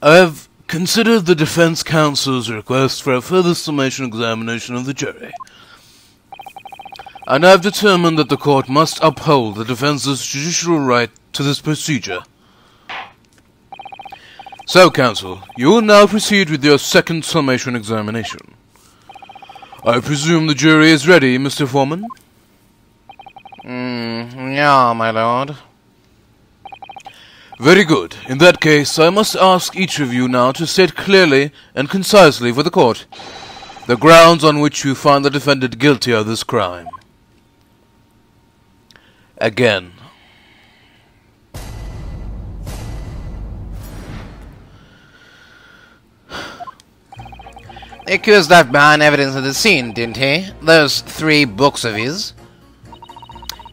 I have considered the defense counsel's request for a further summation examination of the jury, and I have determined that the court must uphold the defense's judicial right to this procedure. So, counsel, you will now proceed with your second summation examination. I presume the jury is ready, Mr. Foreman? Yeah, my lord. Very good. In that case, I must ask each of you now to state clearly and concisely for the court the grounds on which you find the defendant guilty of this crime. Again. The accused left behind evidence at the scene, didn't he? Those 3 books of his.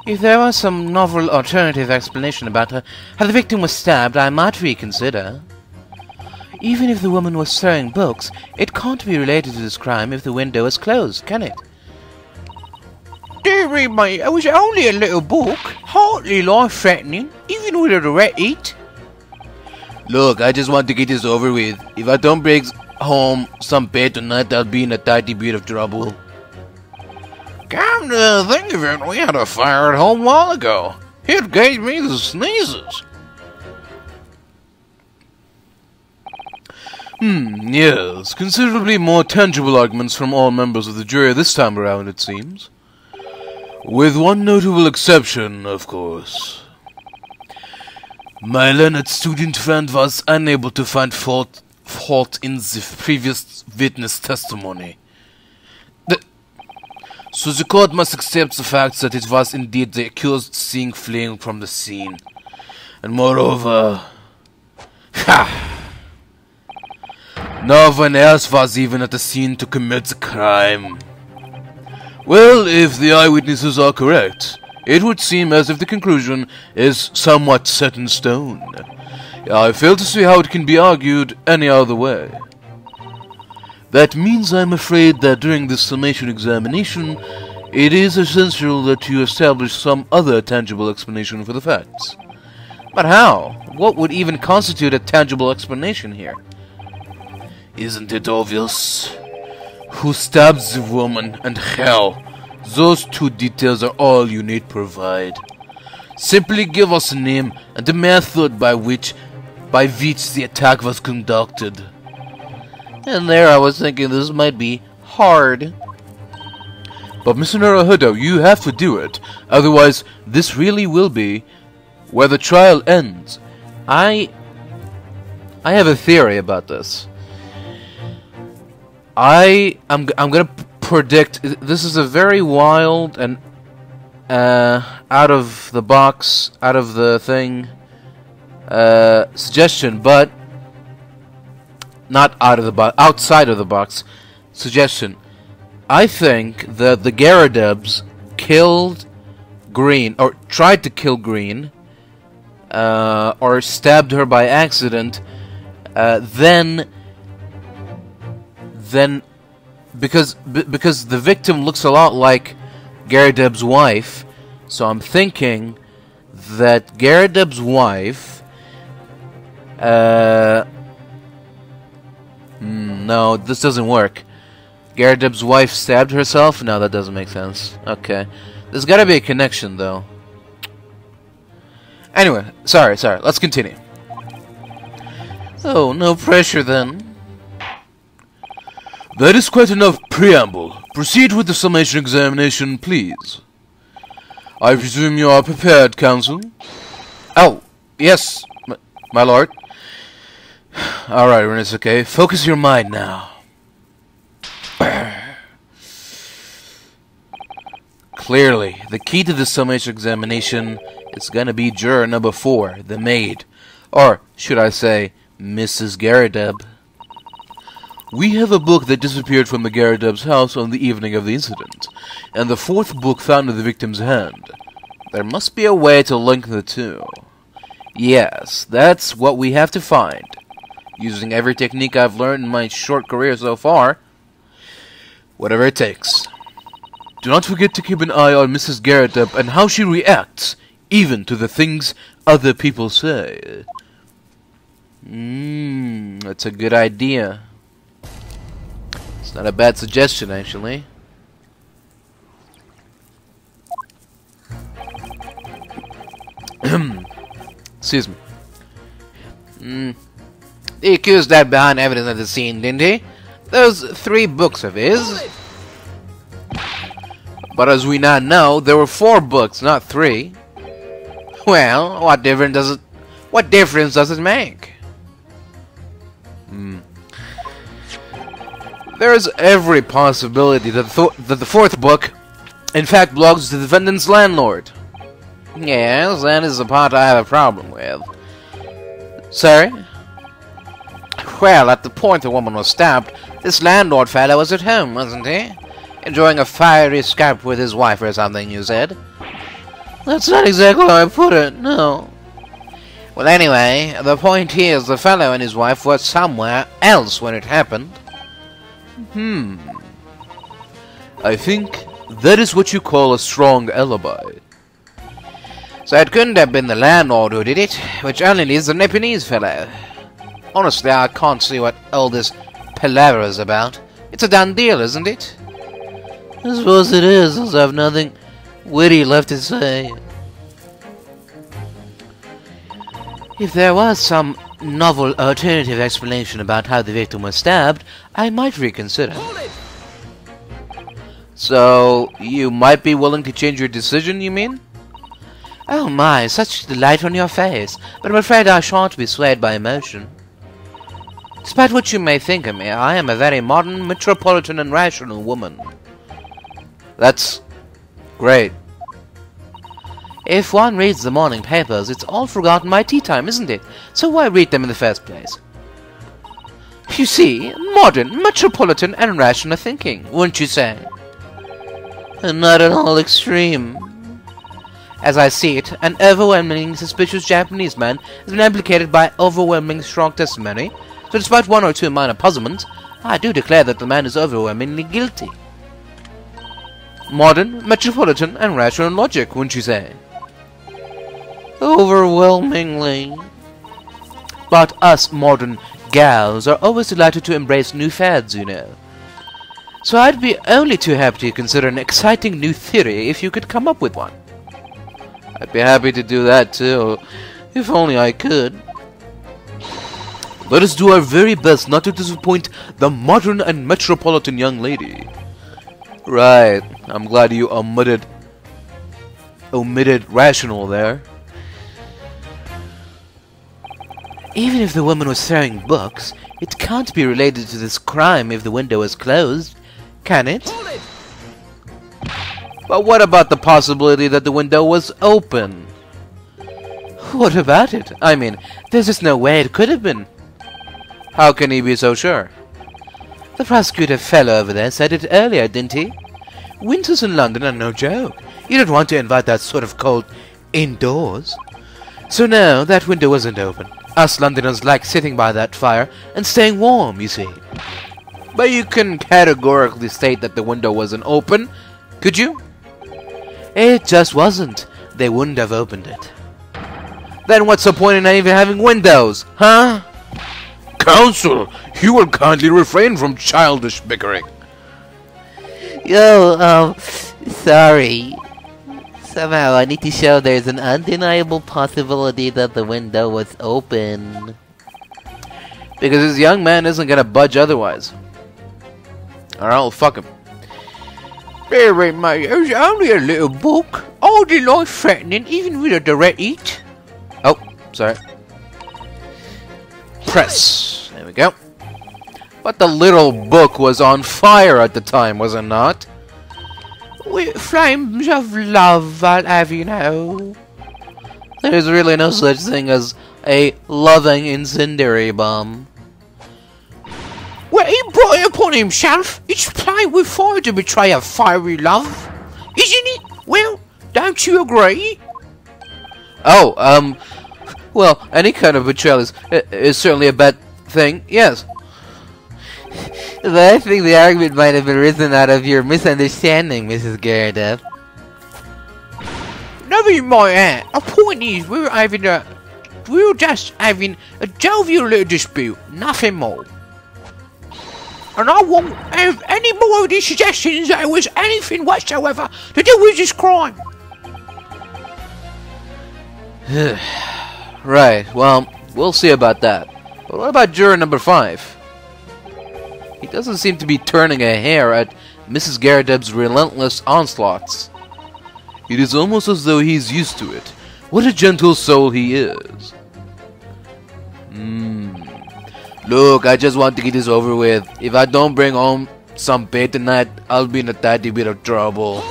If there was some novel alternative explanation about how the victim was stabbed, I might reconsider. Even if the woman was throwing books, it can't be related to this crime if the window is closed, can it? Dearie mate, it was only a little book, hardly life-threatening, even with a direct hit. Look, I just want to get this over with. If I don't bring home some pay tonight, I'll be in a tidy bit of trouble. Come to think of it, we had a fire at home a while ago. It gave me the sneezes. Yes. Considerably more tangible arguments from all members of the jury this time around, it seems. With one notable exception, of course. My learned student friend was unable to find fault in the previous witness testimony. So the court must accept the fact that it was indeed the accused seen fleeing from the scene. And moreover, no one else was even at the scene to commit the crime. Well, if the eyewitnesses are correct, it would seem as if the conclusion is somewhat set in stone. I fail to see how it can be argued any other way. That means I'm afraid that during this summation examination, it is essential that you establish some other tangible explanation for the facts. But how? What would even constitute a tangible explanation here? Isn't it obvious? Who stabs the woman and how? Those 2 details are all you need provide. Simply give us a name and the method by which the attack was conducted. And there I was thinking this might be hard. But Mr. Naruhodo, you have to do it. Otherwise, this really will be where the trial ends. I have a theory about this. I'm gonna predict this is a very wild and out of the thing suggestion, but not outside of the box suggestion. I think that the Garadebs killed Green, or tried to kill Green, or stabbed her by accident, then because the victim looks a lot like Garadeb's wife, so I'm thinking that Garadeb's wife, no, this doesn't work. Garadeb's wife stabbed herself? No, that doesn't make sense. Okay. There's gotta be a connection, though. Anyway, sorry, let's continue. Oh, no pressure then. That is quite enough preamble. Proceed with the summation examination, please. I presume you are prepared, counsel? Oh, yes, my lord. Alright, Renisuke, focus your mind now. Clearly, the key to the summation examination is gonna be juror number 4, the maid. Or, should I say, Mrs. Garadeb. We have a book that disappeared from the Garadeb's house on the evening of the incident, and the 4th book found in the victim's hand. There must be a way to link the 2. Yes, that's what we have to find. Using every technique I've learned in my short career so far. Whatever it takes. Do not forget to keep an eye on Mrs. Garadeb and how she reacts, even to the things other people say. That's a good idea. It's not a bad suggestion, actually. Excuse me. The accused died behind evidence at the scene, didn't he? Those 3 books of his. But as we now know, there were 4 books, not 3. Well, what difference does it make? There is every possibility that the 4th book, in fact, belongs to the defendant's landlord. Yes, that is the part I have a problem with. Sorry? Well, at the point the woman was stabbed, this landlord fellow was at home, wasn't he? Enjoying a fiery scrap with his wife or something, you said? That's not exactly how I put it, no. Well, anyway, the point here is the fellow and his wife were somewhere else when it happened. I think that is what you call a strong alibi. So it couldn't have been the landlord who did it, which only leaves the Nepalese fellow. Honestly, I can't see what all this palaver is about. It's a done deal, isn't it? I suppose it is, as I have nothing witty left to say. If there was some novel alternative explanation about how the victim was stabbed, I might reconsider. So, you might be willing to change your decision, you mean? Oh my, such delight on your face, but I'm afraid I shan't be swayed by emotion. Despite what you may think of me, I am a very modern, metropolitan and rational woman. That's great. If one reads the morning papers, it's all forgotten by tea time, isn't it? So why read them in the first place? You see, modern, metropolitan and rational thinking, wouldn't you say? And not at all extreme. As I see it, an overwhelmingly suspicious Japanese man has been implicated by overwhelmingly strong testimony, so despite 1 or 2 minor puzzlements, I do declare that the man is overwhelmingly guilty. Modern, metropolitan, and rational logic, wouldn't you say? Overwhelmingly. But us modern gals are always delighted to embrace new fads, you know. So I'd be only too happy to consider an exciting new theory if you could come up with one. I'd be happy to do that too, if only I could. Let us do our very best not to disappoint the modern and metropolitan young lady. Right, I'm glad you omitted rational there. Even if the woman was throwing books, it can't be related to this crime if the window was closed, can it? But what about the possibility that the window was open? What about it? I mean, there's just no way it could have been. How can he be so sure? The prosecutor fellow over there said it earlier, didn't he? Winters in London are no joke. You don't want to invite that sort of cold indoors. So no, that window wasn't open. Us Londoners like sitting by that fire and staying warm, you see. But you couldn't categorically state that the window wasn't open, could you? It just wasn't. They wouldn't have opened it. Then what's the point in even having windows, huh? Counsel, you will kindly refrain from childish bickering. Yo, sorry. Somehow I need to show there's an undeniable possibility that the window was open. Because this young man isn't gonna budge otherwise. Alright, well, fuck him. Really, mate, it was only a little book. Hardly life-threatening, even with a direct hit. Oh, sorry. Press. There we go. But the little book was on fire at the time, was it not? With flames of love, I'll have you know. There's really no such thing as a loving incendiary bomb. Well, he brought it upon himself. It's playing with fire to betray a fiery love. Isn't it? Well, don't you agree? Oh, well, any kind of betrayal is certainly a bad thing, yes. But I think the argument might have arisen out of your misunderstanding, Mrs. Garrett. Never mind that. The point is, we were having a we're just having a jovial little dispute, nothing more. And I won't have any more of these suggestions that it was anything whatsoever to do with this crime. Right, well, we'll see about that. But what about juror number 5? He doesn't seem to be turning a hair at Mrs. Garrideb's relentless onslaughts. It is almost as though he's used to it. What a gentle soul he is. Look, I just want to get this over with. If I don't bring home some pay tonight, I'll be in a tiny bit of trouble.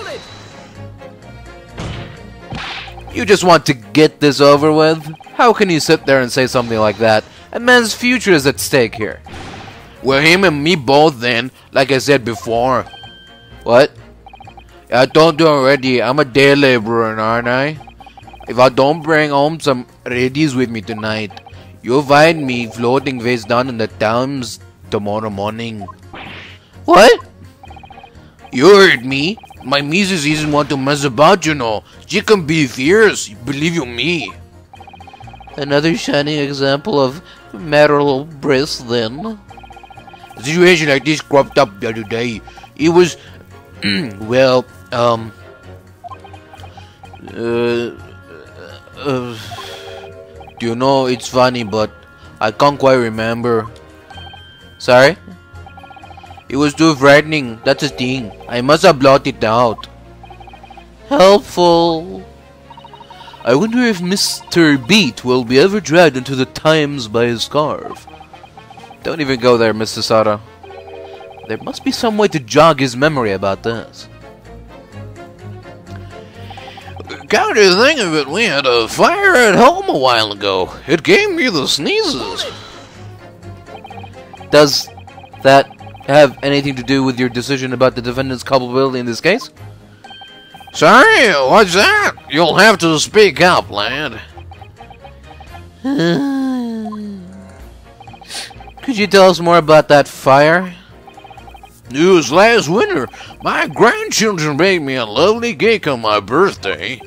You just want to get this over with? How can you sit there and say something like that? A man's future is at stake here. Well, him and me both then, like I said before. What? I told you already, I'm a day laborer, aren't I? If I don't bring home some readies with me tonight, you'll find me floating face down in the Thames tomorrow morning. What? You heard me. My missus doesn't want to mess about, you know. She can be fierce, believe you me. Another shining example of marital bliss, then. A situation like this cropped up the other day. It was, well, you know, it's funny, but I can't quite remember. Sorry? It was too frightening, that's the thing. I must have blotted it out. Helpful. I wonder if Mr. Beat will be ever dragged into the Times by his scarf. Don't even go there, Mr. Sada. There must be some way to jog his memory about this. Come to think of it, we had a fire at home a while ago. It gave me the sneezes. Does that have anything to do with your decision about the defendant's culpability in this case? Sorry, what's that? You'll have to speak up, lad. Could you tell us more about that fire? It was last winter. My grandchildren baked me a lovely cake on my birthday.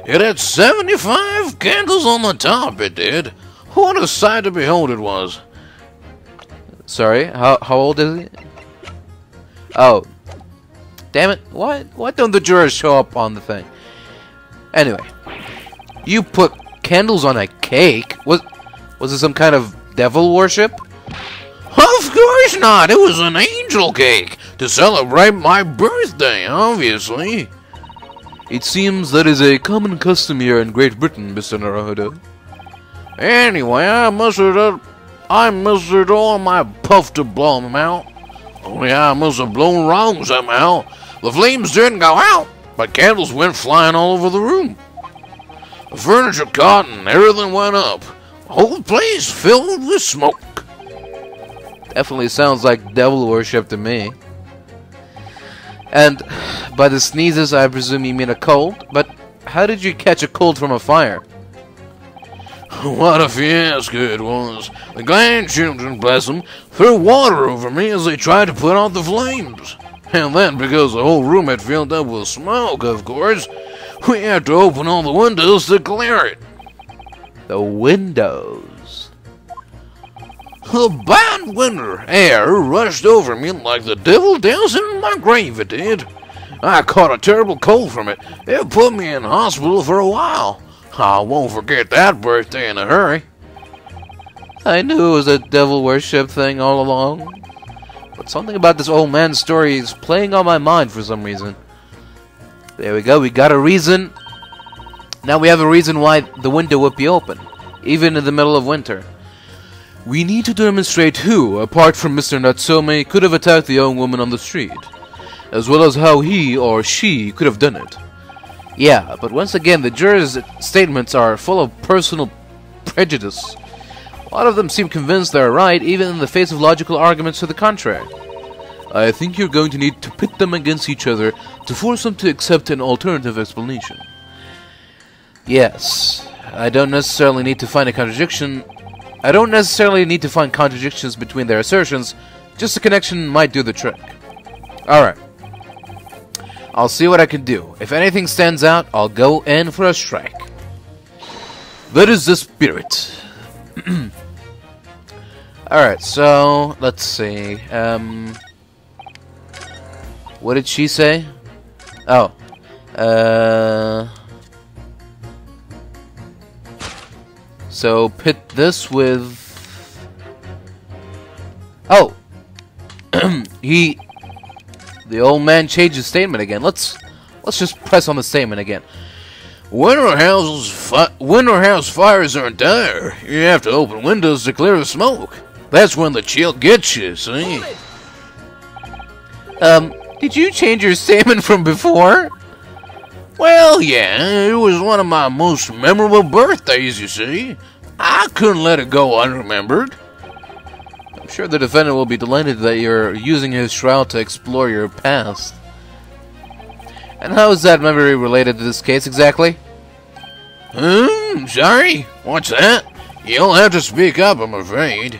It had 75 candles on the top, it did. What a sight to behold it was. Sorry, how old is he? Oh. Damn it, why don't the jurors show up on the thing? Anyway. You put candles on a cake? Was it some kind of devil worship? Of course not! It was an angel cake! To celebrate my birthday, obviously. It seems that is a common custom here in Great Britain, Mr. Naruhodo. Anyway, I mustered all my puff to blow them out. Only I must have blown wrong somehow. The flames didn't go out, but candles went flying all over the room. The furniture caught and everything went up. The whole place filled with smoke. Definitely sounds like devil worship to me. And by the sneezes, I presume you mean a cold? But how did you catch a cold from a fire? What a fiasco it was. The grandchildren, bless them, threw water over me as they tried to put out the flames. And then, because the whole room had filled up with smoke, of course, we had to open all the windows to clear it. The windows? The bad winter air rushed over me like the devil dancing in my grave, it did. I caught a terrible cold from it. It put me in hospital for a while. I won't forget that birthday in a hurry. I knew it was a devil worship thing all along. But something about this old man's story is playing on my mind for some reason. There we go, we got a reason. Now we have a reason why the window would be open, even in the middle of winter. We need to demonstrate who, apart from Mr. Natsume, could have attacked the young woman on the street, as well as how he or she could have done it. Yeah, but once again, the jurors' statements are full of personal prejudice. A lot of them seem convinced they're right, even in the face of logical arguments to the contrary. I think you're going to need to pit them against each other to force them to accept an alternative explanation. Yes, I don't necessarily need to find contradictions between their assertions, just a connection might do the trick. Alright. I'll see what I can do. If anything stands out, I'll go in for a strike. That is the spirit. Alright, so let's see. What did she say? Oh. So pit this with... Oh! The old man changed his statement again. Let's just press on the statement again. When our house fires are dire, you have to open windows to clear the smoke. That's when the chill gets you, see? Did you change your statement from before? Well, yeah, it was one of my most memorable birthdays, you see. I couldn't let it go unremembered. I'm sure the defendant will be delighted that you're using his shroud to explore your past. And how is that memory related to this case exactly? Sorry? What's that? You'll have to speak up, I'm afraid.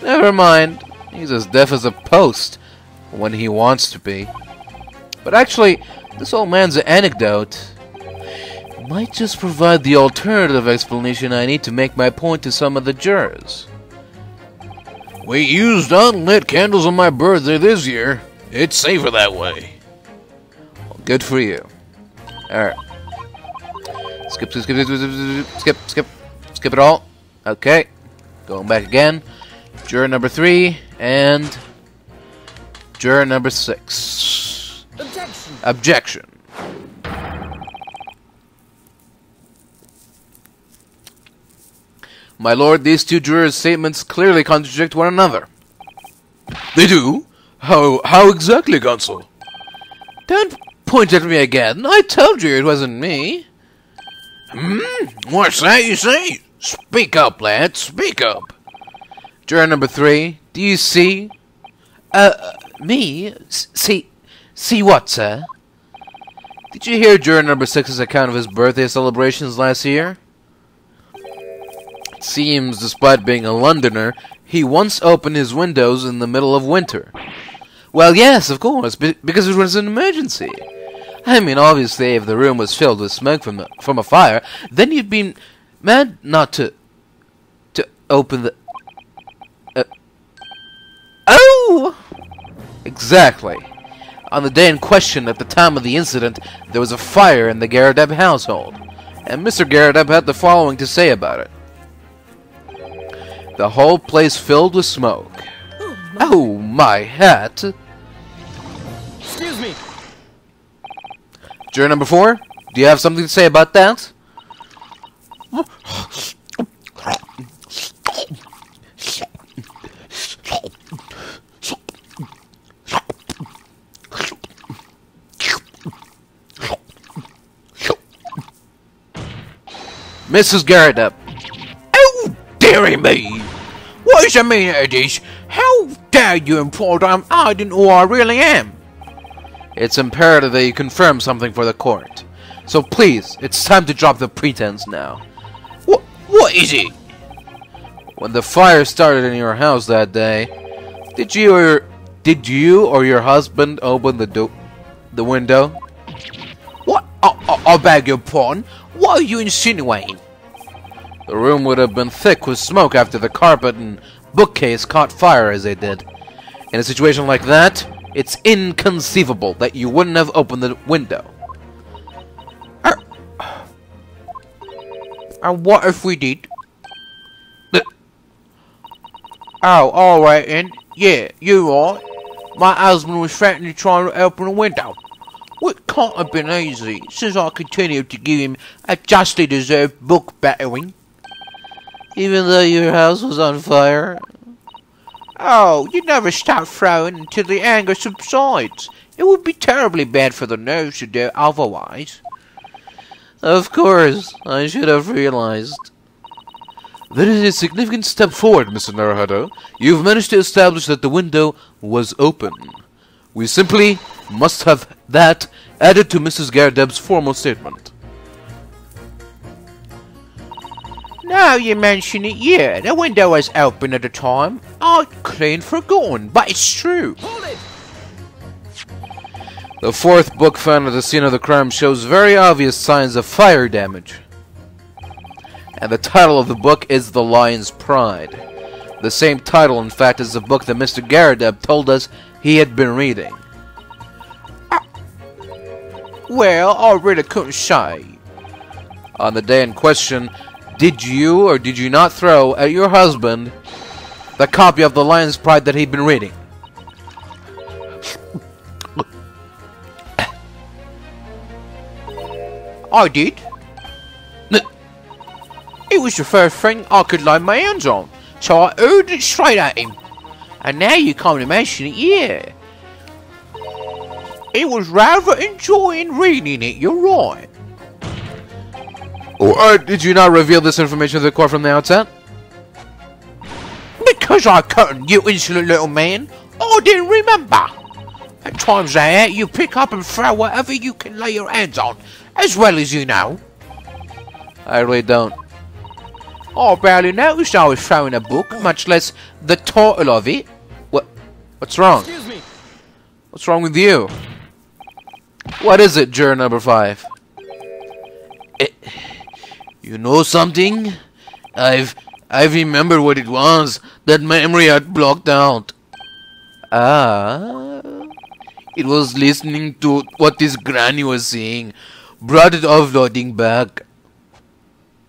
Never mind. He's as deaf as a post when he wants to be. But actually, this old man's anecdote might just provide the alternative explanation I need to make my point to some of the jurors. We used unlit candles on my birthday this year. It's safer that way. Well, good for you. Alright. Skip it all. Okay. Going back again. Juror number 3 and juror number 6. Objection. My lord, these two jurors' statements clearly contradict one another. They do? How exactly, counsel? Don't point at me again. I told you it wasn't me. What's that you say? Speak up, lad. Speak up. Juror number 3, do you see? Me? See what, sir? Did you hear juror number 6's account of his birthday celebrations last year? It seems, despite being a Londoner, he once opened his windows in the middle of winter. Well, yes, of course, because it was an emergency. I mean, obviously, if the room was filled with smoke from a fire, then you'd be mad not to open the... Oh! Exactly. On the day in question, at the time of the incident, there was a fire in the Garadeb household, and Mr. Garadeb had the following to say about it. The whole place filled with smoke. Oh, my hat! Excuse me! Juror number 4, do you have something to say about that? Mrs. Garadeb. Oh, dearie me! What is the meaning of this? How dare you imply I'm hiding who I really am? It's imperative that you confirm something for the court. So please, it's time to drop the pretense now. What is it? When the fire started in your house that day, did you or your husband open the window? What? I beg your pardon? What are you insinuating? The room would have been thick with smoke after the carpet and bookcase caught fire as they did. In a situation like that, it's inconceivable that you wouldn't have opened the window. And what if we did? Oh, alright then. Yeah, you're right. My husband was frantically trying to open the window. It can't have been easy, since I continued to give him a justly deserved book battering. Even though your house was on fire? Oh, you never stop throwing until the anger subsides. It would be terribly bad for the nerves to do otherwise. Of course, I should have realized. That is a significant step forward, Mr. Naruhodo. You've managed to establish that the window was open. We simply must have that added to Mrs. Garadeb's formal statement. Now you mention it, yeah, the window was open at the time. I'd clean forgotten, but it's true. Hold it! The fourth book found at the scene of the crime shows very obvious signs of fire damage. And the title of the book is The Lion's Pride. The same title, in fact, as the book that Mr. Garrideb told us he had been reading. Well, I really couldn't say. On the day in question, did you or did you not throw at your husband the copy of The Lion's Pride that he'd been reading? I did. It was the first thing I could lay my hands on, so I hurled it straight at him. And now you come to mention it, yeah. It was rather enjoying reading it, you're right. Or did you not reveal this information to the court from the outset? Because I couldn't, you insolent little man. I didn't remember. At times like that, you pick up and throw whatever you can lay your hands on, as well as you know. I really don't. I barely noticed I was throwing a book, much less the title of it. What's wrong? Excuse me. What's wrong with you? What is it, juror number 5? You know something? I've remembered what it was. That memory had blocked out. Ah. It was listening to what this granny was saying. Brought it offloading back.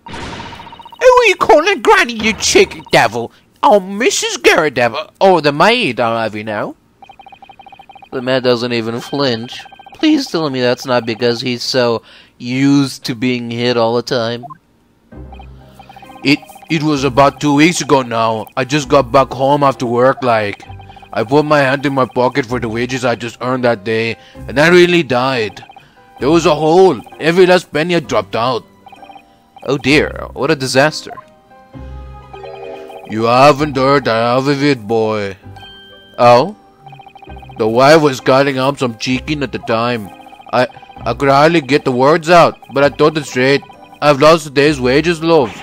Who are you calling Granny, you chicken devil? Oh, Mrs. Garrideb, or the maid, I'll have you know. The man doesn't even flinch. Please tell me that's not because he's so used to being hit all the time. It was about 2 weeks ago now. I just got back home after work, like. I put my hand in my pocket for the wages I just earned that day, and I really died. There was a hole. Every last penny had dropped out. Oh dear, what a disaster. You haven't heard half of it, boy. Oh? The wife was cutting up some chicken at the time. I could hardly get the words out, but I told it straight. I've lost a day's wages, love.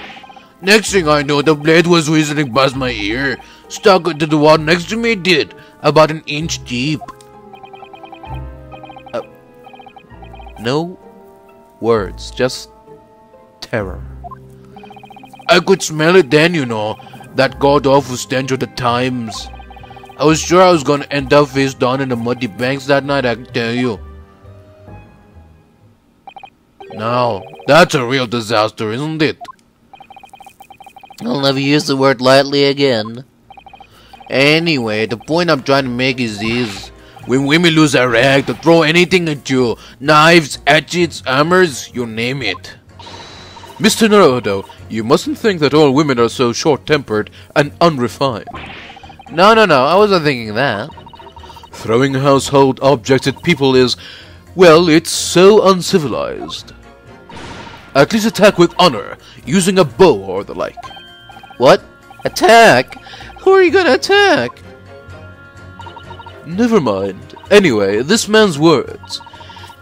Next thing I know, the blade was whistling past my ear. Stuck into the wall next to me, it did. About an inch deep. No words, just terror. I could smell it then, you know. That god-awful stench of the times. I was sure I was gonna end up face down in the muddy banks that night, I can tell you. Now, that's a real disaster, isn't it? I'll never use the word lightly again. Anyway, the point I'm trying to make is this. When women lose their rag to throw anything at you, knives, hatchets, hammers, you name it. Mr. Naruhodo, you mustn't think that all women are so short-tempered and unrefined. No, I wasn't thinking that. Throwing household objects at people is, well, it's so uncivilized. At least attack with honor, using a bow or the like. What? Attack? Who are you gonna attack? Never mind. Anyway, this man's words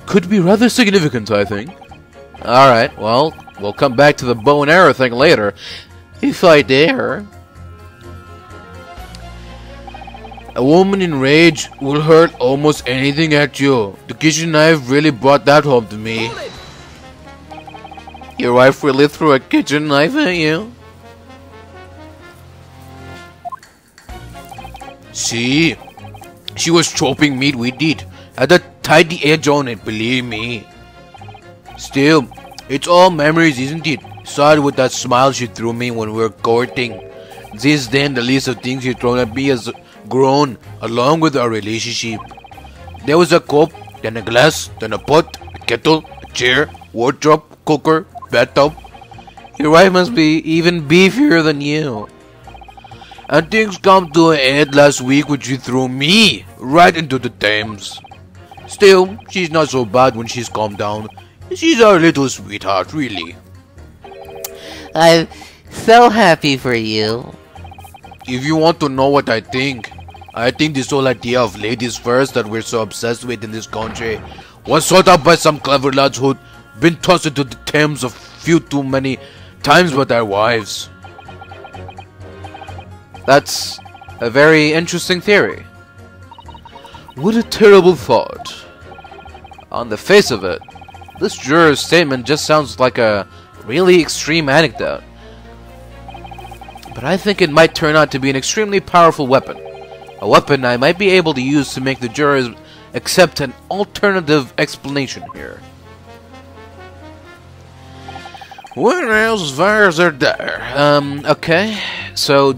could be rather significant, I think. Alright, well, we'll come back to the bow and arrow thing later, if I dare. A woman in rage will hurl almost anything at you. The kitchen knife really brought that home to me. Your wife really threw a kitchen knife at you? See? She was chopping meat with it. Had a tidy edge on it, believe me. Still, it's all memories, isn't it? Started with that smile she threw me when we were courting. Since then, the list of things she'd thrown at me has grown along with our relationship. There was a cup, then a glass, then a pot, a kettle, a chair, wardrobe, cooker, bathtub. Your wife must be even beefier than you. And things come to a head last week when she threw me right into the Thames. Still, she's not so bad when she's calmed down. She's our little sweetheart, really. I'm so happy for you. If you want to know what I think this whole idea of ladies first that we're so obsessed with in this country was thought up by some clever lads who'd been tossed into the Thames a few too many times by their wives. That's a very interesting theory. What a terrible thought. On the face of it, this juror's statement just sounds like a really extreme anecdote. but I think it might turn out to be an extremely powerful weapon. A weapon I might be able to use to make the jurors accept an alternative explanation here. What else is there? Okay, so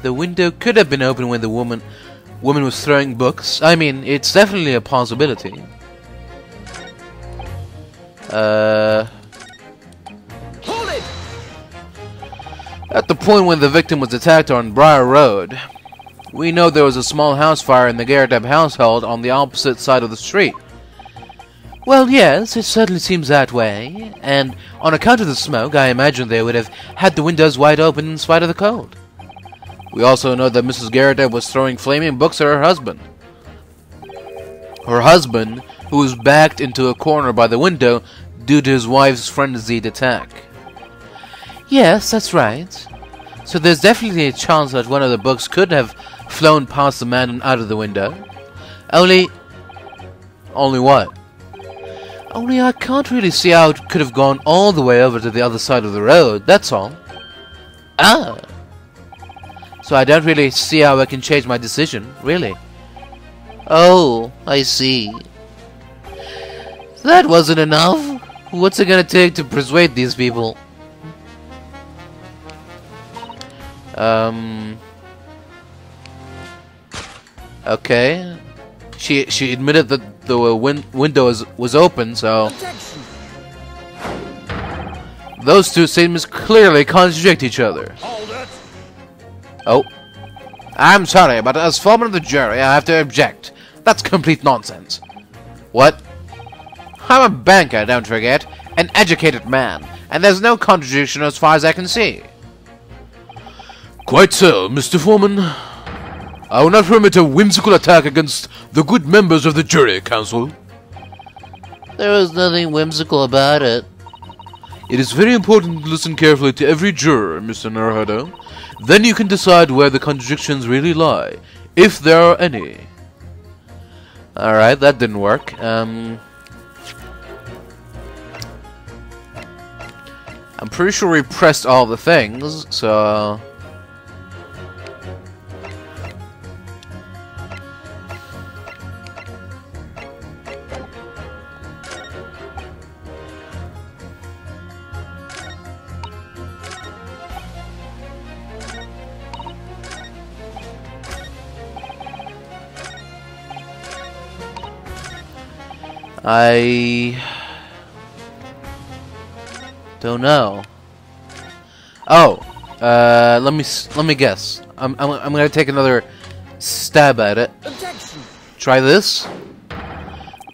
the window could have been open when the woman was throwing books. I mean, it's definitely a possibility. Hold it! At the point when the victim was attacked on Briar Road, we know there was a small house fire in the Garadeb household on the opposite side of the street. Well, yes, it certainly seems that way, and on account of the smoke, I imagine they would have had the windows wide open in spite of the cold. We also know that Mrs. Garadeb was throwing flaming books at her husband. Her husband, who was backed into a corner by the window due to his wife's frenzied attack. Yes, that's right. So there's definitely a chance that one of the books could have flown past the man out of the window. Only what? Only I can't really see how it could have gone all the way over to the other side of the road, that's all. Ah! So I don't really see how I can change my decision, really. Oh, I see. That wasn't enough? What's it gonna take to persuade these people? Okay. She admitted that the window was open, so those two statements clearly contradict each other. Oh. I'm sorry, but as foreman of the jury, I have to object. That's complete nonsense. What? I'm a banker, don't forget. An educated man. And there's no contradiction as far as I can see. Quite so, Mr. Foreman. I will not permit a whimsical attack against the good members of the jury, counsel. There is nothing whimsical about it. It is very important to listen carefully to every juror, Mr. Naruhodo. Then you can decide where the contradictions really lie, if there are any. Alright, that didn't work. I'm pretty sure we pressed all the things, so... I don't know. Oh, let me guess. I'm gonna take another stab at it. Objection. Try this.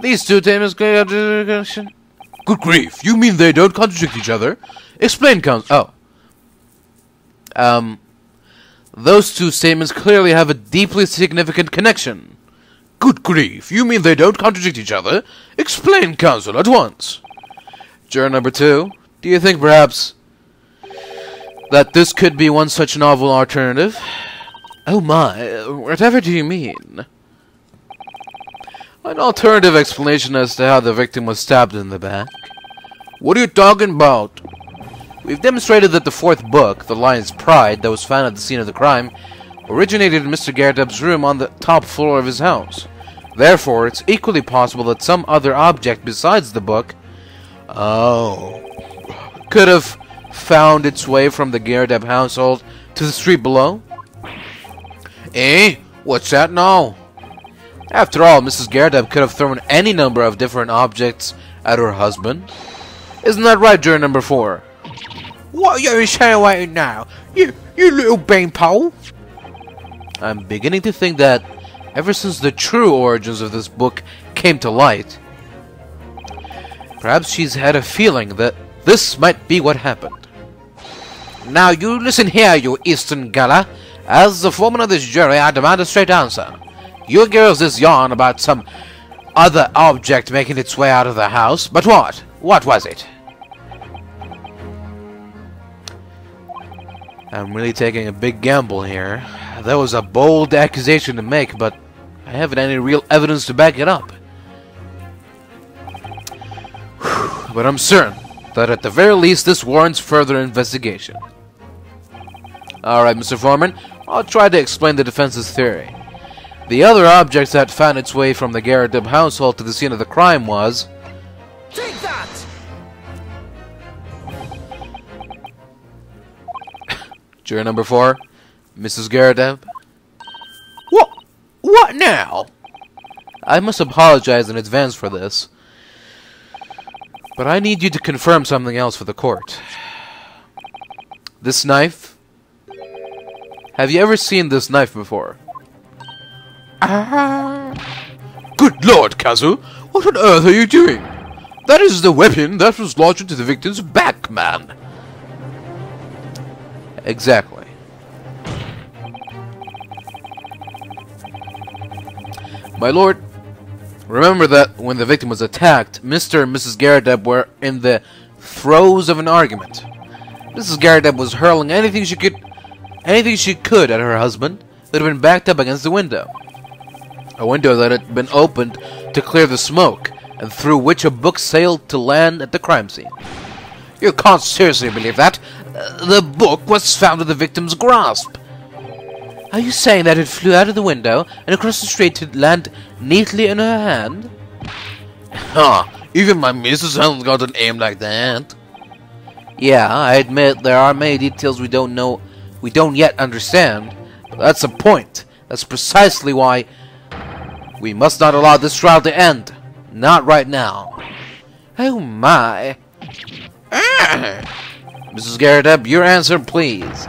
These two statements. Good grief! You mean they don't contradict each other? Explain, counsel. Oh. Those two statements clearly have a deeply significant connection. Good grief! You mean they don't contradict each other? Explain, counsel, at once. Juror number 2, do you think perhaps that this could be one such novel alternative? Oh my, whatever do you mean? An alternative explanation as to how the victim was stabbed in the back. What are you talking about? We've demonstrated that the 4th book, The Lion's Pride, that was found at the scene of the crime, originated in Mr. Garadeb's room on the top floor of his house. Therefore, it's equally possible that some other object besides the book could have found its way from the Garadeb household to the street below. Eh? What's that now? After all, Mrs. Garadeb could have thrown any number of different objects at her husband. Isn't that right, juror number 4? What are you insinuating now? You little beanpole? I'm beginning to think that ever since the true origins of this book came to light, perhaps she's had a feeling that this might be what happened. Now you listen here, you Eastern Gala. As the foreman of this jury, I demand a straight answer. You give us this yarn about some other object making its way out of the house, but what? What was it? I'm really taking a big gamble here. That was a bold accusation to make, but I haven't any real evidence to back it up. But I'm certain that at the very least this warrants further investigation. Alright, Mr. Foreman, I'll try to explain the defense's theory. The other object that found its way from the Garrett household to the scene of the crime was... Take that! Juror number 4, Mrs. Garrett. What now? I must apologize in advance for this, but I need you to confirm something else for the court. This knife? Have you ever seen this knife before? Good Lord, Kazu! What on earth are you doing? That is the weapon that was lodged into the victim's back, man! Exactly. My lord, remember that when the victim was attacked, Mr. and Mrs. Garrett were in the throes of an argument. Mrs. Garrett was hurling anything she could at her husband that had been backed up against the window. A window that had been opened to clear the smoke, and through which a book sailed to land at the crime scene. You can't seriously believe that? The book was found in the victim's grasp. Are you saying that it flew out of the window and across the street to land neatly in her hand? Huh, even my missus hasn't got an aim like that. Yeah, I admit there are many details we don't yet understand, but that's the point. That's precisely why we must not allow this trial to end. Not right now. Oh my. Mrs. Garrett, your answer, please.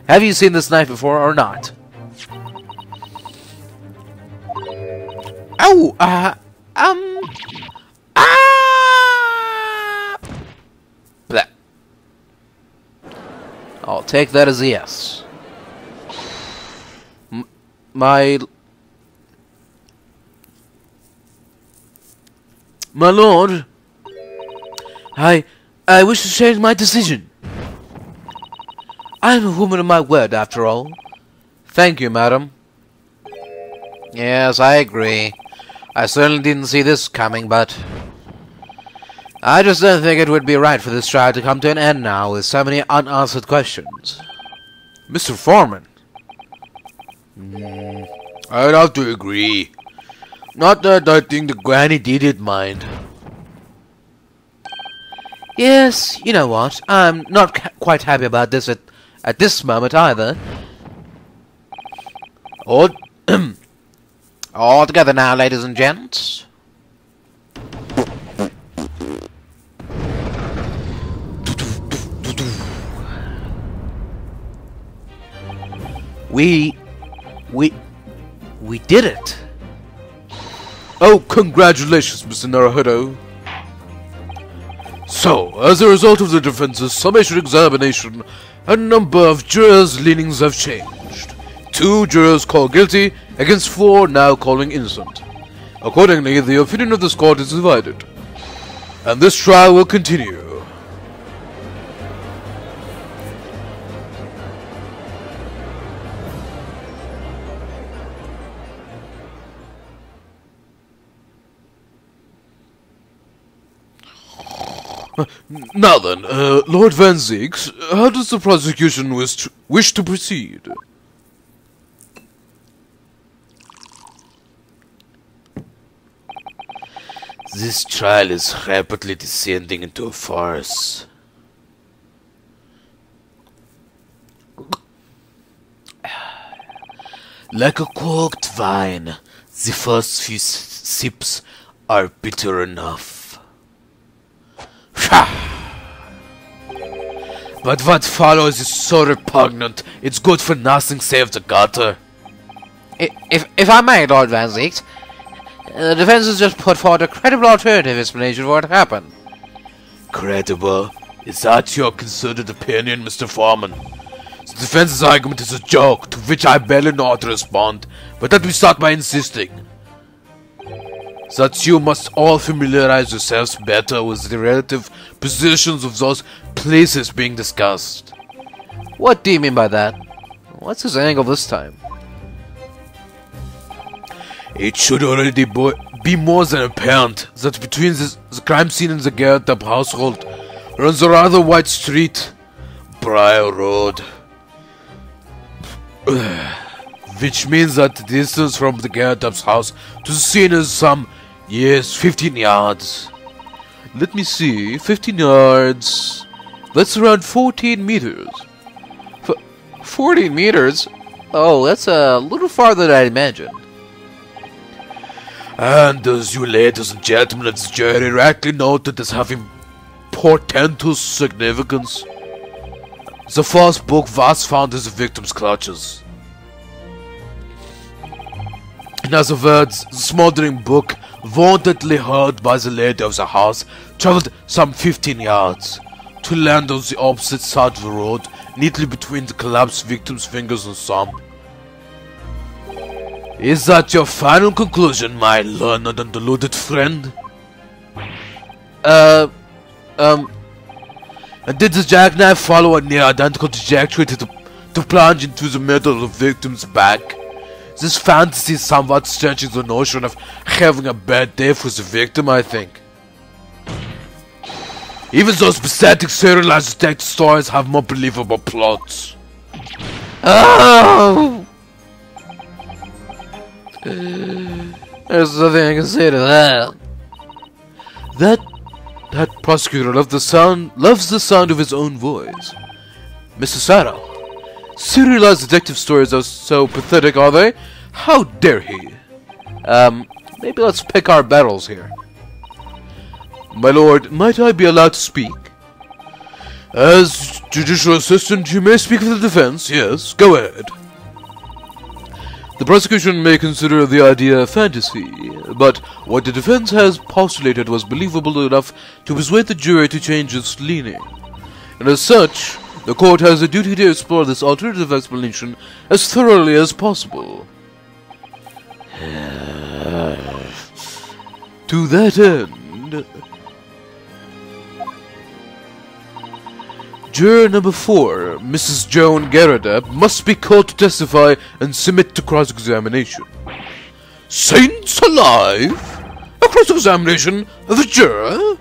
Have you seen this knife before or not? Oh, Bleh. I'll take that as a yes. My lord, I wish to change my decision. I am a woman of my word, after all. Thank you, madam. Yes, I agree. I certainly didn't see this coming, but I just don't think it would be right for this trial to come to an end now with so many unanswered questions. Mr. Foreman. I'd have to agree. Not that I think the granny did mind. Yes, you know what? I'm not quite happy about this at this moment either. All together now, ladies and gents. We did it. Oh, congratulations, Mr. Naruhodo. So, as a result of the defense's summation examination, a number of jurors' leanings have changed. 2 jurors call guilty, against 4 now calling innocent. Accordingly, the opinion of this court is divided, and this trial will continue. Now then, Lord Van Zieks, how does the prosecution wish to proceed? This trial is rapidly descending into a farce. Like a corked wine, the first few sips are bitter enough. But what follows is so repugnant, it's good for nothing save the gutter. If I may, Lord Van Zieks, the defense has just put forward a credible alternative explanation for what happened. Credible? Is that your considered opinion, Mr. Foreman? The defense's argument is a joke, to which I barely know how to respond, but let me start by insisting that you must all familiarize yourselves better with the relative positions of those places being discussed. What do you mean by that? What's his angle this time? It should already be more than apparent that between the crime scene and the Garrett household runs a rather wide street, Briar Road. Which means that the distance from the Garrett's house to the scene is some, yes, 15 yards. Let me see, 15 yards. That's around 14 meters. 14 meters? Oh, that's a little farther than I imagined. And as you ladies and gentlemen of the jury rightly noted as having portentous significance, the first book was found in the victim's clutches. In other words, the smoldering book, vauntedly held by the lady of the house, travelled some 15 yards, to land on the opposite side of the road, neatly between the collapsed victim's fingers and thumb. Is that your final conclusion, my learned and deluded friend? And did the jackknife follow a near identical trajectory to plunge into the middle of the victim's back? This fantasy somewhat stretches the notion of having a bad day for the victim, I think. Even those pathetic serialized detective stories have more believable plots. Oh! There's nothing I can say to that. That prosecutor loves the sound of his own voice. Mr. Sato, serialized detective stories are so pathetic, are they? How dare he? Maybe let's pick our battles here. My lord, might I be allowed to speak? As judicial assistant, you may speak for the defense, yes, go ahead. The prosecution may consider the idea a fantasy, but what the defense has postulated was believable enough to persuade the jury to change its leaning. And as such, the court has a duty to explore this alternative explanation as thoroughly as possible. To that end, juror number 4, Mrs. Joan Garrett's, must be called to testify and submit to cross-examination. Saints alive! A cross-examination of a juror?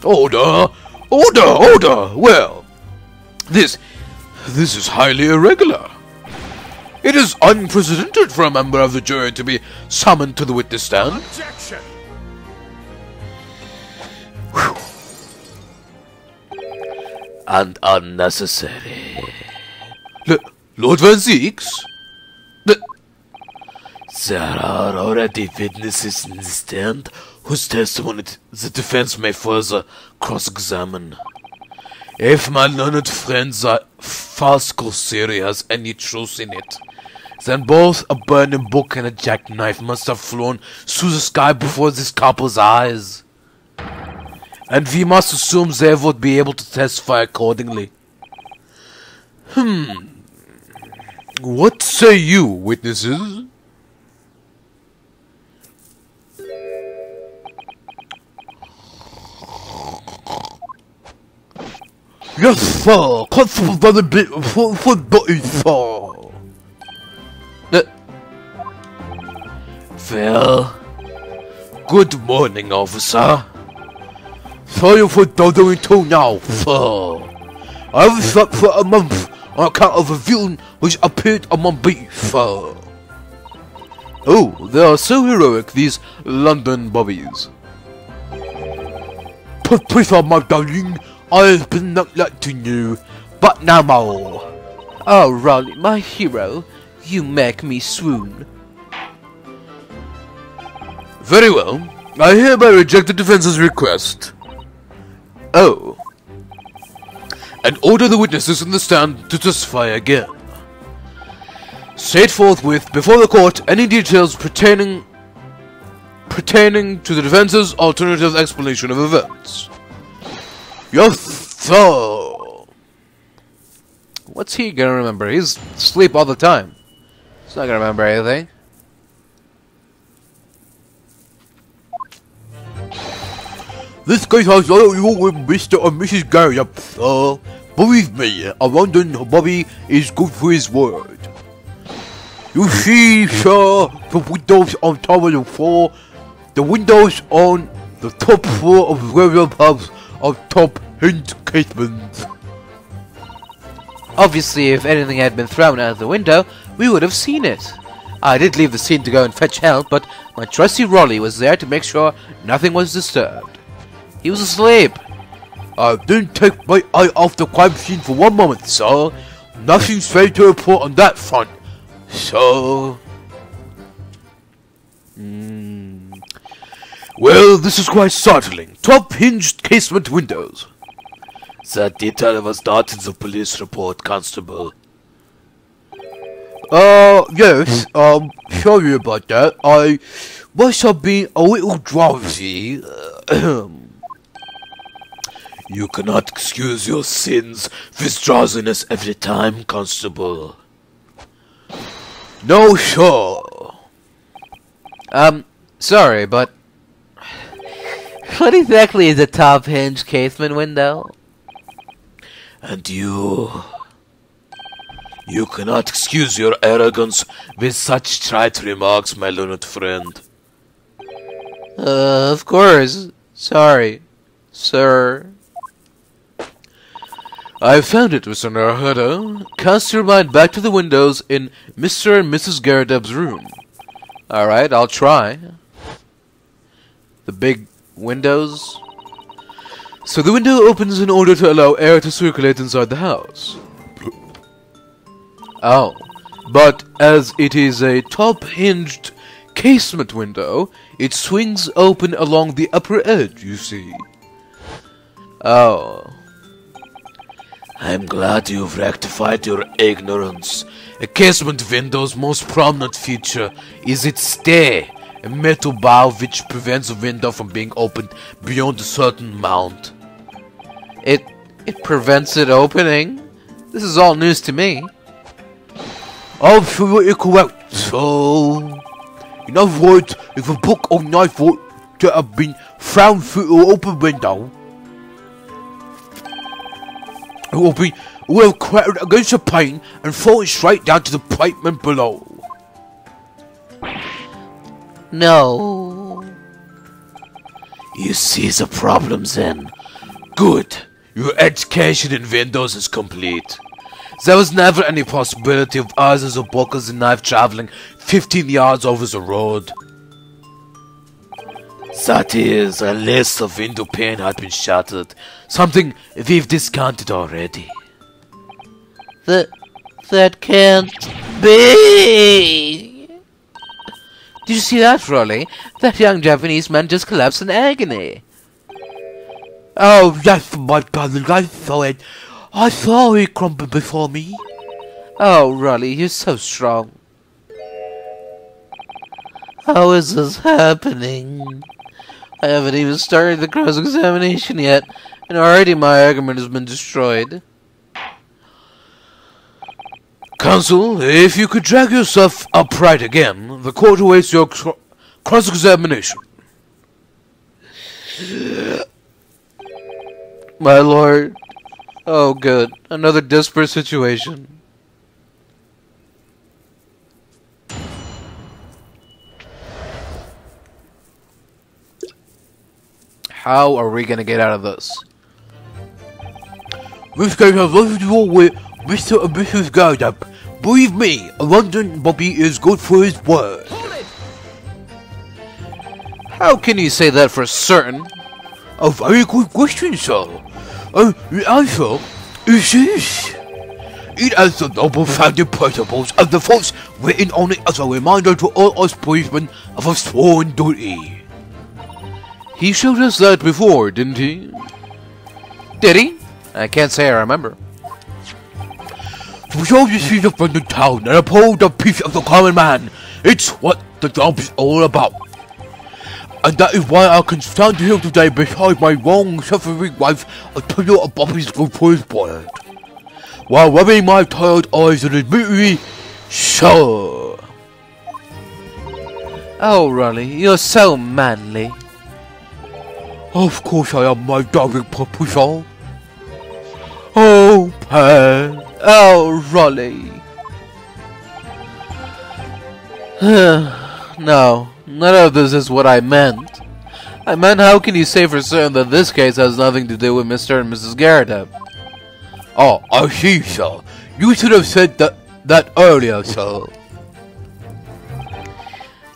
Order! Order! Order! Well, this is highly irregular. It is unprecedented for a member of the jury to be summoned to the witness stand. Objection! And unnecessary. Lord Van Zeeks? There are already witnesses in the stand whose testimony the defense may further cross-examine. If my learned friend's false theory has any truth in it, then both a burning book and a jackknife must have flown through the sky before this couple's eyes. And we must assume they would be able to testify accordingly. What say you, witnesses? Yes, sir. Constable very bit for body, sir. Well, good morning, officer. Sorry for doddering to now, sir. I was up for a month on account of a villain which appeared among me, sir. Oh, they are so heroic, these London bobbies. Please, my darling, I've been neglecting you, but now more. Oh, Raleigh, my hero, you make me swoon. Very well, I hereby reject the defense's request. Oh. And order the witnesses in the stand to testify again. State forthwith before the court any details pertaining to the defense's alternative explanation of events. Yes, sir. What's he gonna remember? He's asleep all the time. He's not gonna remember anything. This case has nothing to do with Mr. and Mrs. Garrett, sir. Believe me, a London Bobby is good for his word. You see, sir, the windows on top of the floor The windows on the top floor of railroad pubs are top hinge casements. Obviously, if anything had been thrown out of the window, we would have seen it. I did leave the scene to go and fetch help, but my trusty Rolly was there to make sure nothing was disturbed. He was asleep. I didn't take my eye off the crime scene for one moment, sir. Nothing failed to report on that front. So... Well, this is quite startling. Top-hinged casement windows. That detail was not in the police report, Constable. Yes, sorry about that. I must have been a little drowsy. You cannot excuse your sins with drowsiness every time, Constable. No, sure. Sorry, but... what exactly is a top-hinged casement window? And you cannot excuse your arrogance with such trite remarks, my learned friend. Of course. Sorry, sir. I found it, Mr. Naruhodo. Cast your mind back to the windows in Mr. and Mrs. Garadeb's room. Alright, I'll try. The big windows. So the window opens in order to allow air to circulate inside the house. Oh, but as it is a top-hinged casement window, it swings open along the upper edge, you see. Oh. I'm glad you've rectified your ignorance. A casement window's most prominent feature is its stay, a metal bar which prevents a window from being opened beyond a certain amount. It prevents it opening? This is all news to me. Absolutely correct. So, in other words, if a book or knife were to have been thrown through an open window, it will have clattered against the pane and fallen straight down to the pavement below. No. You see the problem then? Good. Your education in windows is complete. There was never any possibility of us as a book as a knife traveling 15 yards over the road. That is, unless the window pane had been shattered. Something we've discounted already. That can't be. Did you see that, Rolly? That young Japanese man just collapsed in agony. Oh, yes, my brother, I saw it. I saw it crumble before me. Oh, Rolly, you're so strong. How is this happening? I haven't even started the cross-examination yet, and already my argument has been destroyed. Counsel, if you could drag yourself upright again, the court awaits your cross-examination. My lord. Oh, good. Another desperate situation. How are we gonna get out of this? This case has nothing to do with Mr. and Mrs. Garadeb. Believe me, a London Bobby is good for his word. How can you say that for certain? A very good question, sir. The answer is this. It has the noble founding principles of the force written on it as a reminder to all us policemen of a sworn duty. He showed us that before, didn't he? Did he? I can't say I remember. To show the citizens from the town and uphold the peace of the common man, it's what the job is all about. And that is why I can stand here today beside my long-suffering wife and tell you of Bobby's good for his word. While rubbing my tired eyes and admittedly, sir. Oh, Rolly, you're so manly. Of course I am, my darling Papuchon. Oh, Pan. Oh, Rolly. No, None of this is what I meant. I meant, how can you say for certain that this case has nothing to do with Mr. and Mrs. Garrett? Oh, I see, sir. You should have said that earlier, sir.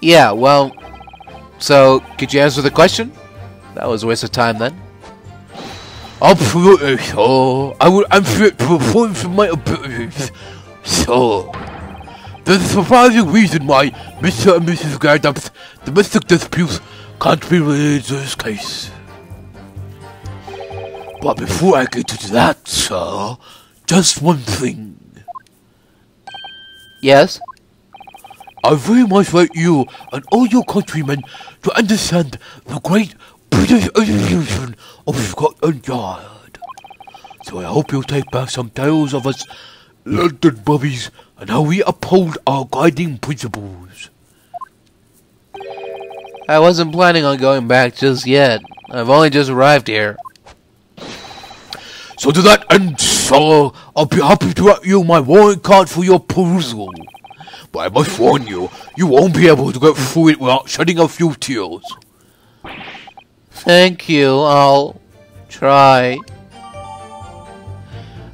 Yeah, well, so, could you answer the question? That was a waste of time then. Absolutely, sir. I will answer it to the points of my abilities, sir. There's a surprising reason why Mr. and Mrs. Garrett's domestic disputes can't be related to this case. But before I get to that, sir, just one thing. Yes? I very much like you and all your countrymen to understand the great British institution of Scotland Yard. So I hope you'll take back some tales of us London bobbies and how we uphold our guiding principles. I wasn't planning on going back just yet. I've only just arrived here. So to that end, sir, I'll be happy to write you my warrant card for your perusal. But I must warn you, you won't be able to get through it without shedding a few tears. Thank you, I'll try.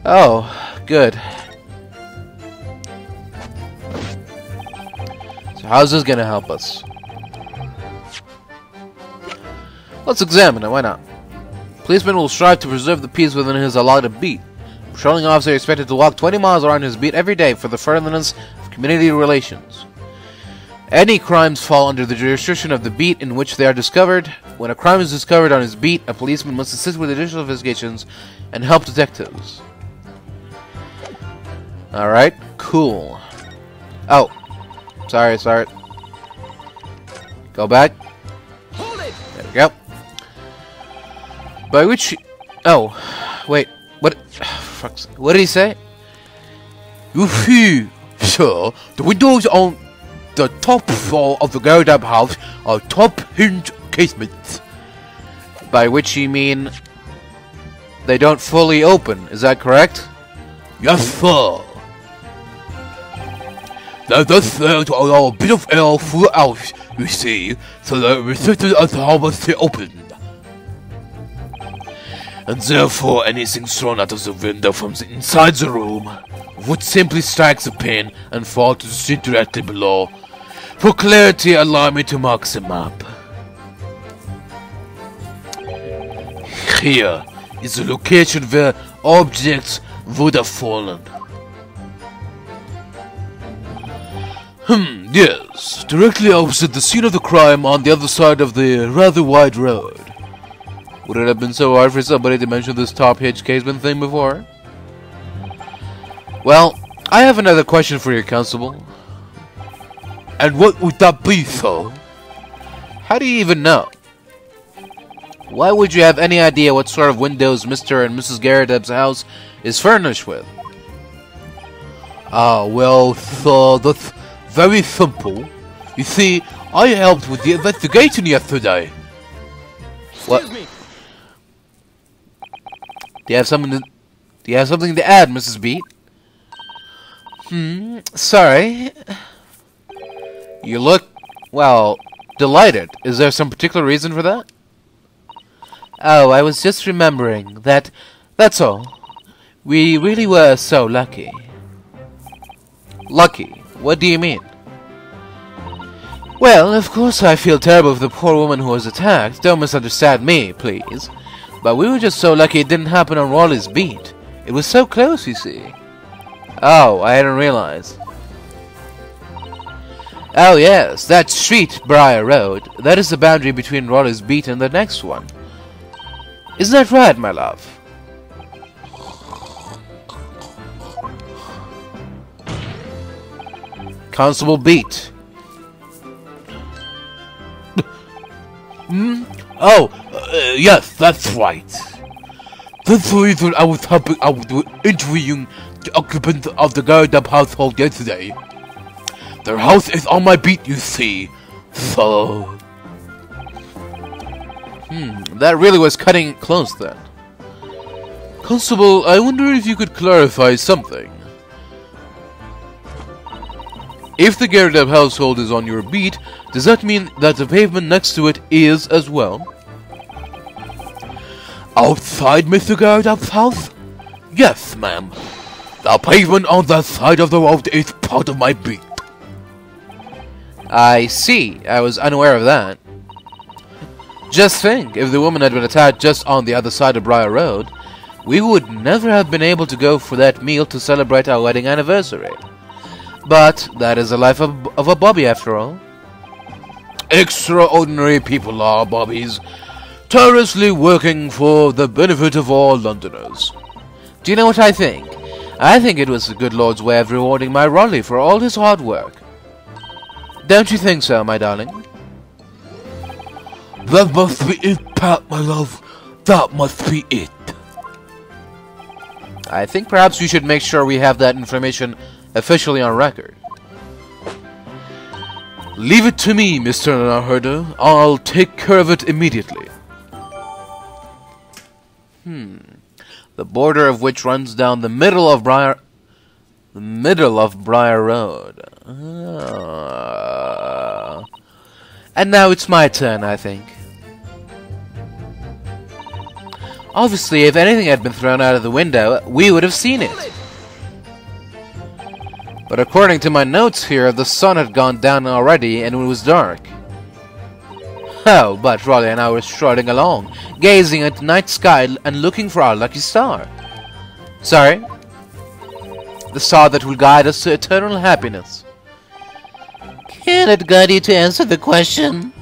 Oh, good. So how's this gonna help us? Let's examine it, why not? Policeman will strive to preserve the peace within his allotted beat. Patrolling officer is expected to walk 20 miles around his beat every day for the furtherance of community relations. Any crimes fall under the jurisdiction of the beat in which they are discovered. When a crime is discovered on his beat, a policeman must assist with additional investigations and help detectives. Alright, cool. Oh, sorry. Go back. Hold it! There we go. By which... Oh, wait. What did he say? You see, sir, the windows on the top floor of the Garrett house are top hinge casements. By which you mean... they don't fully open, is that correct? Yes, sir. Now that's there to allow a bit of air throughout, you see, so that it restricted as to how much they open. And therefore anything thrown out of the window from the inside the room would simply strike the pane and fall to the street directly below. For clarity, allow me to mark the map. Here is the location where objects would have fallen. Yes, directly opposite the scene of the crime on the other side of the rather wide road. Would it have been so hard for somebody to mention this top hitch casement thing before? Well, I have another question for you, Constable. And what would that be, sir? How do you even know? Why would you have any idea what sort of windows Mr. and Mrs. Garrett's house is furnished with? Well, sir, that's very simple. You see, I helped with the investigation yesterday. What? Excuse me. Do you have something to add, Mrs. Beat? Sorry. You look, well, delighted. Is there some particular reason for that? Oh, I was just remembering that, that's all. We really were so lucky. Lucky? What do you mean? Well, of course I feel terrible for the poor woman who was attacked. Don't misunderstand me, please. But we were just so lucky it didn't happen on Raleigh's beat. It was so close, you see. Oh, I hadn't realized. Oh yes, that street, Briar Road, that is the boundary between Raleigh's beat and the next one. Isn't that right, my love? Constable Beat. Yes, that's right. That's the reason I was helping out with interviewing the occupants of the Garrett household yesterday. Their house is on my beat, you see. So... That really was cutting it close then. Constable, I wonder if you could clarify something. If the Gyardeb household is on your beat, does that mean that the pavement next to it is as well? Outside Mr. Gyardeb's house? Yes, ma'am. The pavement on that side of the road is part of my beat. I see. I was unaware of that. Just think, if the woman had been attacked just on the other side of Briar Road, we would never have been able to go for that meal to celebrate our wedding anniversary. But that is the life of a Bobby, after all. Extraordinary people are Bobbies, tirelessly working for the benefit of all Londoners. Do you know what I think? I think it was the good Lord's way of rewarding my Raleigh for all his hard work. Don't you think so, my darling? That must be it, Pat, my love. That must be it. I think perhaps we should make sure we have that information officially on record. Leave it to me, Mr. Naruhodo. I'll take care of it immediately. The border of which runs down the middle of Briar Road. And now it's my turn, I think. Obviously, if anything had been thrown out of the window, we would have seen it. But according to my notes here, the sun had gone down already and it was dark. Oh, but Raleigh and I were strolling along, gazing at the night sky and looking for our lucky star. Sorry? The star that will guide us to eternal happiness. Can it guide you to answer the question?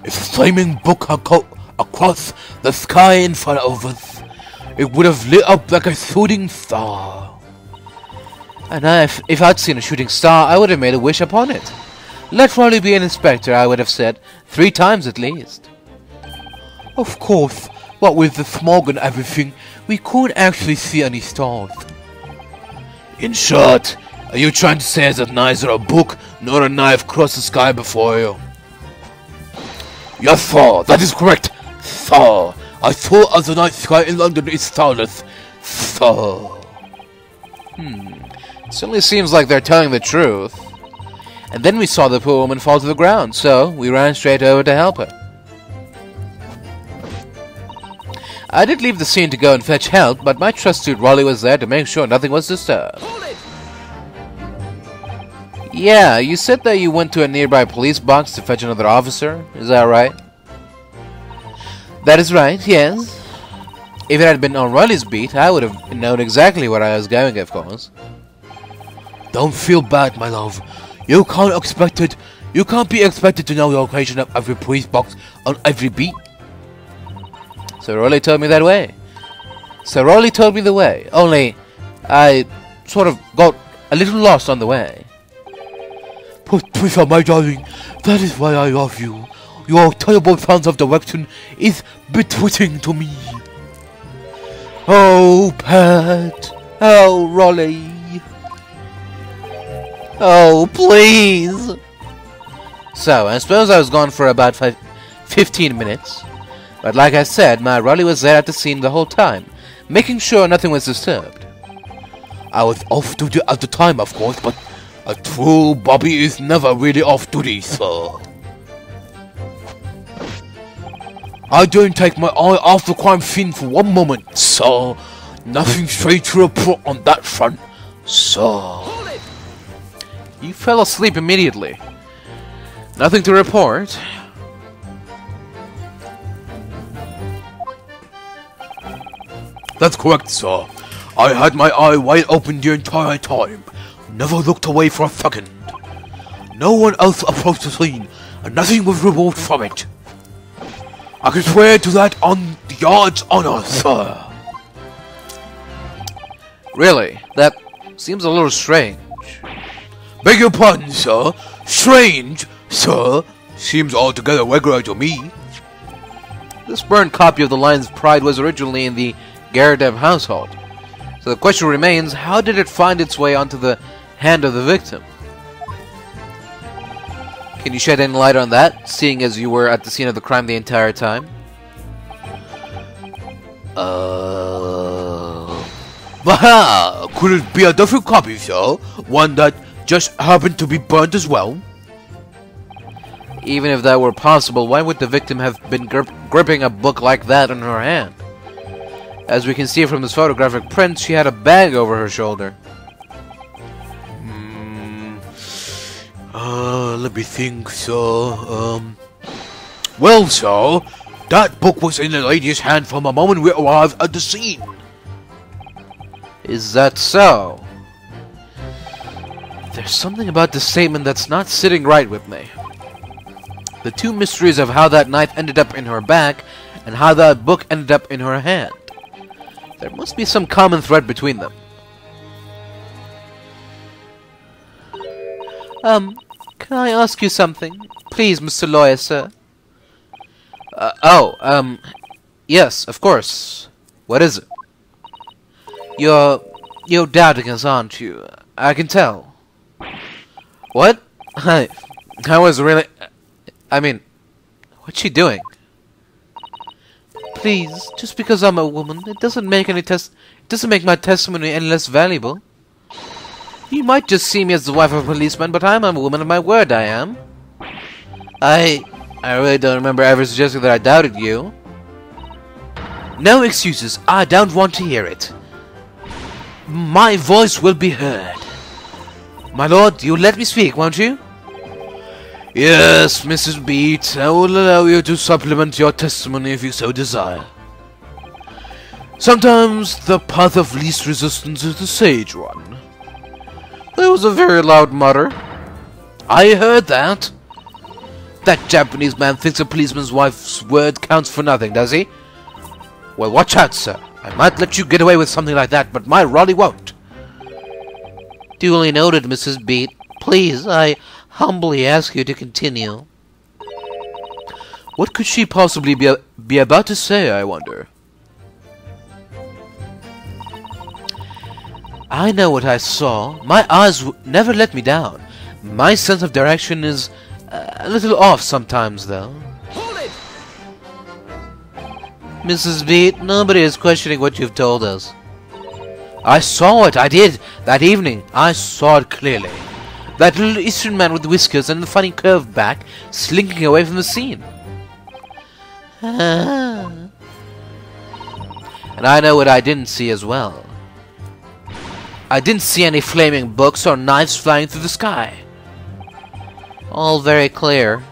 If a flaming book had cut across the sky in front of us, it would have lit up like a shooting star. And if I'd seen a shooting star, I would have made a wish upon it. Let Raleigh be an inspector, I would have said, 3 times at least. Of course, what with the smog and everything, we couldn't actually see any stars. In short, are you trying to say that neither a book nor a knife crossed the sky before you? Yes, sir, that is correct, sir. I saw the night sky in London is starless, sir. It certainly seems like they're telling the truth. And then we saw the poor woman fall to the ground, so we ran straight over to help her. I did leave the scene to go and fetch help, but my trusted Raleigh was there to make sure nothing was disturbed. Yeah, you said that you went to a nearby police box to fetch another officer, is that right? That is right, yes. If it had been on Raleigh's beat, I would have known exactly where I was going, of course. Don't feel bad, my love. You can't be expected to know the location of every police box on every beat. So Raleigh told me that way. So Raleigh told me the way, only I sort of got a little lost on the way. Patricia, my darling, that is why I love you. Your terrible sense of direction is betwitting to me. Oh, Pat. Oh, Raleigh. Oh, please. So, I suppose I was gone for about 15 minutes. But like I said, my Raleigh was there at the scene the whole time, making sure nothing was disturbed. I was off duty at the time, of course, but a true Bobby is never really off duty, sir. I don't take my eye off the crime scene for one moment, sir. Nothing straight to report on that front, sir. You fell asleep immediately. Nothing to report. That's correct, sir. I had my eye wide open the entire time. Never looked away for a second. No one else approached the scene, and nothing was removed from it. I can swear to that on the yard's honor, sir. Really? That seems a little strange. Beg your pardon, sir. Strange, sir. Seems altogether regular to me. This burned copy of the Lion's Pride was originally in the Gyardeb household. So the question remains, how did it find its way onto the hand of the victim? Can you shed any light on that, seeing as you were at the scene of the crime the entire time? Bah! Could it be a different copy, sir? One that just happened to be burnt as well? Even if that were possible, why would the victim have been gripping a book like that in her hand? As we can see from this photographic print, she had a bag over her shoulder. Let me think, sir. Well, sir, that book was in the lady's hand from the moment we arrived at the scene. Is that so? There's something about this statement that's not sitting right with me. The two mysteries of how that knife ended up in her back and how that book ended up in her hand. There must be some common thread between them. Can I ask you something? Please, Mr. Lawyer, sir. Yes, of course. What is it? You're doubting us, aren't you? I can tell. What? I was really... I mean, what's she doing? Please, just because I'm a woman, it doesn't make my testimony any less valuable. You might just see me as the wife of a policeman, but I'm a woman of my word, I am. I really don't remember ever suggesting that I doubted you. No excuses, I don't want to hear it. My voice will be heard. My lord, you'll let me speak, won't you? Yes, Mrs. Beat, I will allow you to supplement your testimony if you so desire. Sometimes the path of least resistance is the sage one. There was a very loud mutter. I heard that. That Japanese man thinks a policeman's wife's word counts for nothing, does he? Well, watch out, sir. I might let you get away with something like that, but my Raleigh won't. Duly noted, Mrs. Beat. Please, I humbly ask you to continue. What could she possibly be about to say, I wonder? I know what I saw. My eyes never let me down. My sense of direction is a little off sometimes, though. Hold it! Mrs. Beat, nobody is questioning what you've told us. I saw it, I did, that evening. I saw it clearly. That little Eastern man with whiskers and the funny curved back, slinking away from the scene. And I know what I didn't see as well. I didn't see any flaming books or knives flying through the sky. All very clear.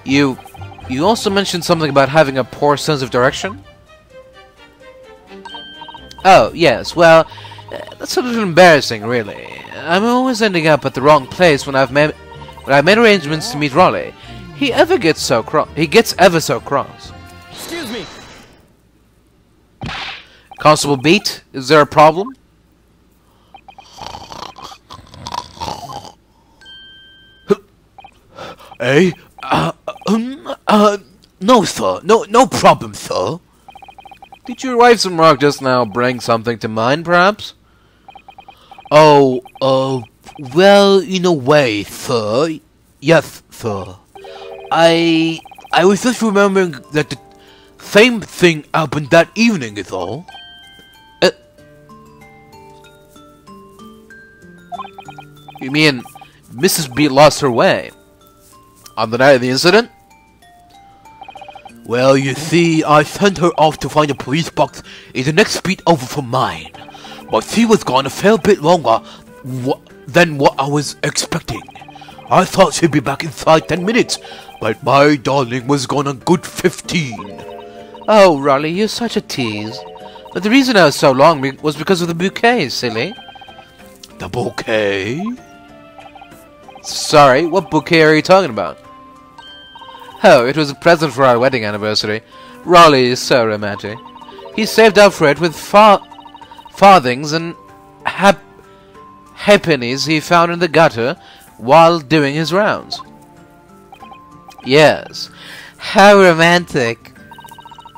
You also mentioned something about having a poor sense of direction? Oh, yes, well, that's a little embarrassing, really. I'm always ending up at the wrong place when I've made arrangements to meet Raleigh. He gets ever so cross. Excuse me. Constable Beat, is there a problem? Eh? No, sir. No problem, sir. Did your wife's remark just now bring something to mind, perhaps? Oh, well, in a way, sir. Yes, sir. I was just remembering that the same thing happened that evening, is all. You mean Mrs. B lost her way? On the night of the incident? Well, you see, I sent her off to find a police box in the next street over from mine. But she was gone a fair bit longer than what I was expecting. I thought she'd be back inside 10 minutes, but my darling was gone a good 15. Oh, Raleigh, you're such a tease. But the reason I was so long was because of the bouquet, silly. The bouquet? Sorry, what bouquet are you talking about? Oh, it was a present for our wedding anniversary. Raleigh is so romantic. He saved up for it with farthings and halfpennies he found in the gutter while doing his rounds. Yes, how romantic.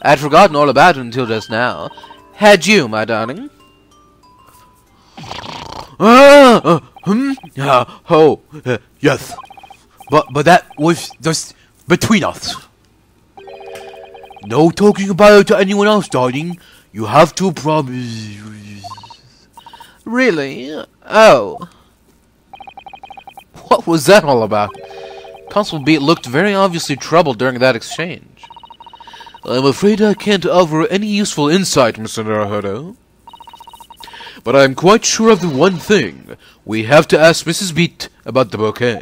I'd forgotten all about it until just now. Had you, my darling? Yes. But that was just between us. No talking about it to anyone else, darling. You have to promise. Really? Oh. What was that all about? Constable Beat looked very obviously troubled during that exchange. I'm afraid I can't offer any useful insight, Mr. Naruhodo. But I'm quite sure of the one thing. We have to ask Mrs. Beat about the bouquet.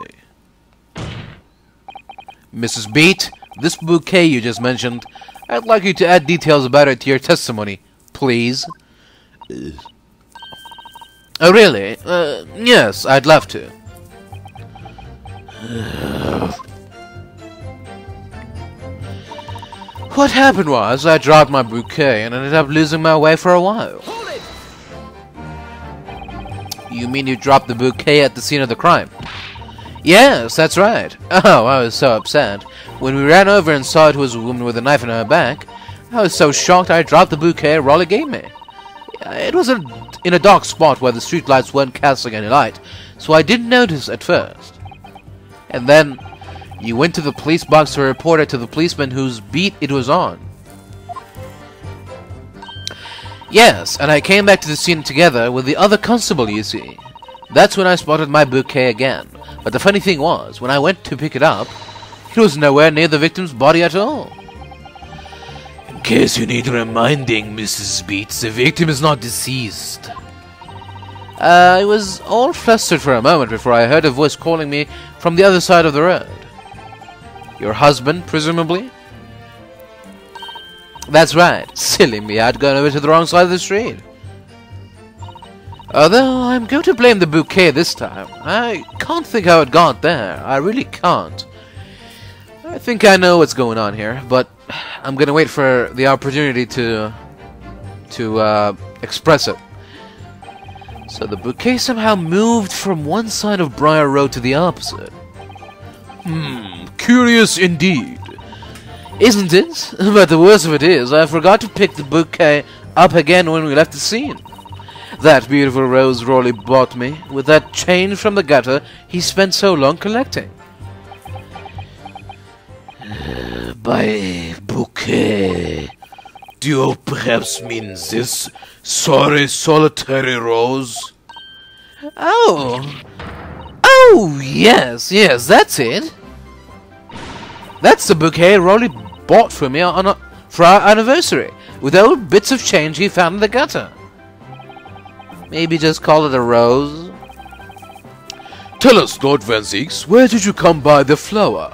Mrs. Beat, this bouquet you just mentioned, I'd like you to add details about it to your testimony, please. Oh, really? Yes, I'd love to. What happened was, I dropped my bouquet and ended up losing my way for a while. Hold it! You mean you dropped the bouquet at the scene of the crime? Yes, that's right. Oh, I was so upset. When we ran over and saw it was a woman with a knife in her back, I was so shocked I dropped the bouquet Raleigh gave me. It was in a dark spot where the streetlights weren't casting any light, so I didn't notice at first. And then, you went to the police box to report it to the policeman whose beat it was on. Yes, and I came back to the scene together with the other constable, you see. That's when I spotted my bouquet again. But the funny thing was, when I went to pick it up, it was nowhere near the victim's body at all. In case you need reminding, Mrs. Beats, the victim is not deceased. I was all flustered for a moment before I heard a voice calling me from the other side of the road. Your husband, presumably? That's right. Silly me, I'd gone over to the wrong side of the street. Although I'm going to blame the bouquet this time. I can't think how it got there. I really can't. I think I know what's going on here, but I'm going to wait for the opportunity to express it. So the bouquet somehow moved from one side of Briar Road to the opposite. Curious indeed. Isn't it? But the worst of it is, I forgot to pick the bouquet up again when we left the scene. That beautiful rose Raleigh bought me, with that change from the gutter he spent so long collecting. By bouquet, do you perhaps mean this sorry solitary rose? Oh! Oh, yes, that's it. That's the bouquet Raleigh bought for me for our anniversary, with old bits of change he found in the gutter. Maybe just call it a rose? Tell us, Lord Van Zieks, where did you come by the flower?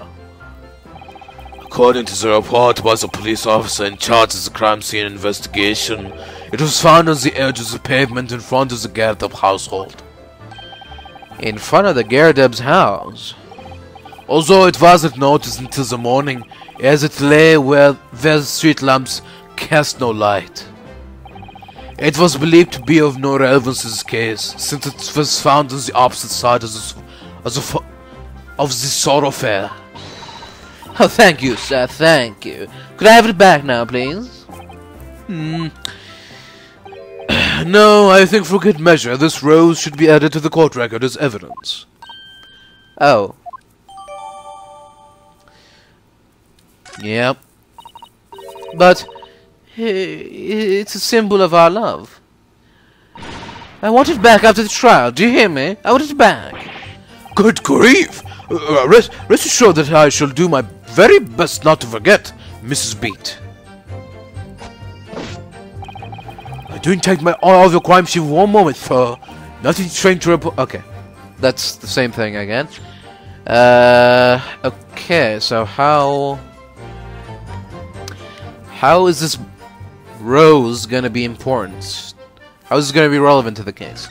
According to the report by the police officer in charge of the crime scene investigation, it was found on the edge of the pavement in front of the Gerdub household. In front of the Gerdub's house? Although it wasn't noticed until the morning, as it lay where the street lamps cast no light. It was believed to be of no relevance to this case, since it was found on the opposite side of the thoroughfare. Oh, thank you, sir, thank you. Could I have it back now, please? No, I think for good measure, this rose should be added to the court record as evidence. Oh. Yep. But it's a symbol of our love. I want it back after the trial. Do you hear me? I want it back. Good grief! Rest assured that I shall do my very best not to forget, Mrs. Beat. I don't take all of your crime scene for one moment, sir. Nothing strange to report. Okay. That's the same thing again. Okay, so how is this rose gonna be important? How is this gonna be relevant to the case?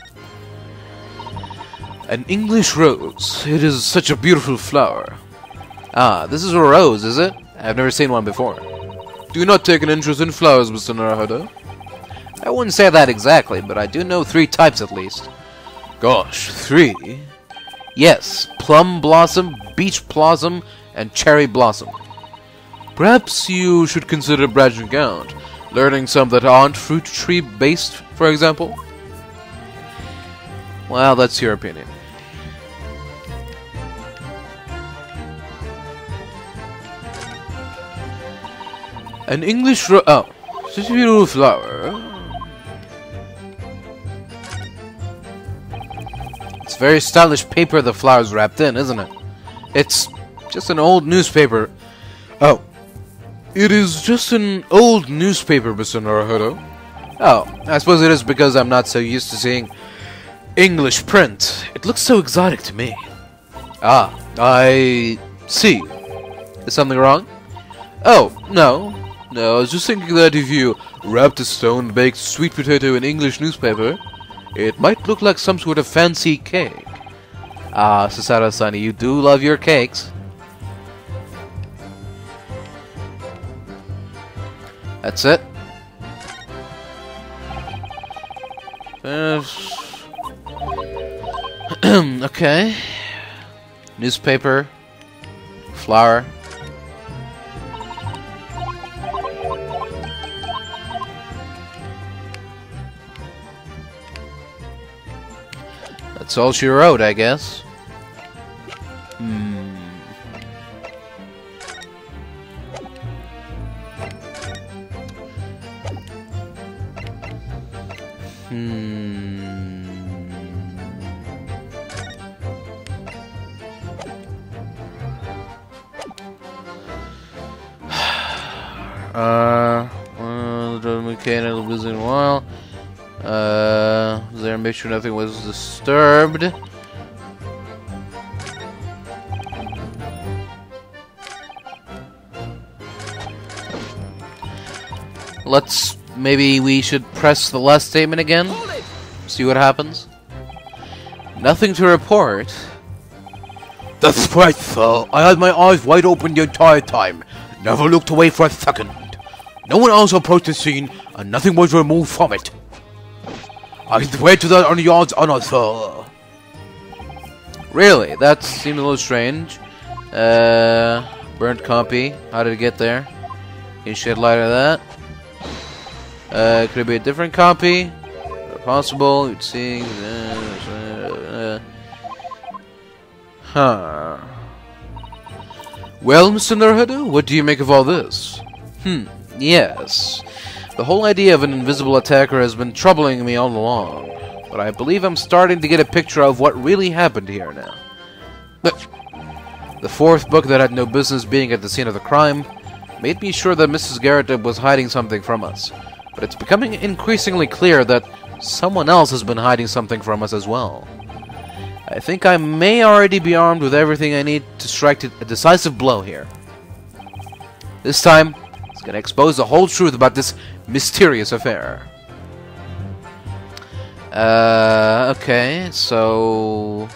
An English rose. It is such a beautiful flower. Ah, this is a rose, is it? I've never seen one before. Do you not take an interest in flowers, Mr. Naruhodo? I wouldn't say that exactly, but I do know 3 types at least. Gosh, 3? Yes, plum blossom, beach blossom, and cherry blossom. Perhaps you should consider branching out, learning some that aren't fruit tree based, for example. Well, that's your opinion. An English oh, such a beautiful flower. It's very stylish paper the flower's wrapped in, isn't it? It's just an old newspaper. Oh. It is just an old newspaper, Mr. Naruhodo. Oh, I suppose it is because I'm not so used to seeing English print. It looks so exotic to me. Ah, I see. Is something wrong? Oh, no. No, I was just thinking that if you wrapped a stone-baked sweet potato in English newspaper, it might look like some sort of fancy cake. Ah, Susato-san, you do love your cakes. That's it. Okay. Newspaper. Flower. That's all she wrote, I guess. Losing a while. There, make sure nothing was disturbed. Maybe we should press the last statement again. See what happens. Nothing to report. That's right, sir. I had my eyes wide open the entire time. Never looked away for a second. No one else approached the scene, and nothing was removed from it. I swear to that on the yard's honor, sir. Really? That seems a little strange. Burnt copy. How did it get there? Can you shed light on that? Could it be a different copy? Possible. You'd see. Huh. Well, Mr. Naruhodo, what do you make of all this? Yes. The whole idea of an invisible attacker has been troubling me all along, but I believe I'm starting to get a picture of what really happened here now. But the fourth book that had no business being at the scene of the crime made me sure that Mrs. Garrett was hiding something from us, but it's becoming increasingly clear that someone else has been hiding something from us as well. I think I may already be armed with everything I need to strike a decisive blow here. This time, it's going to expose the whole truth about this mysterious affair. Okay, so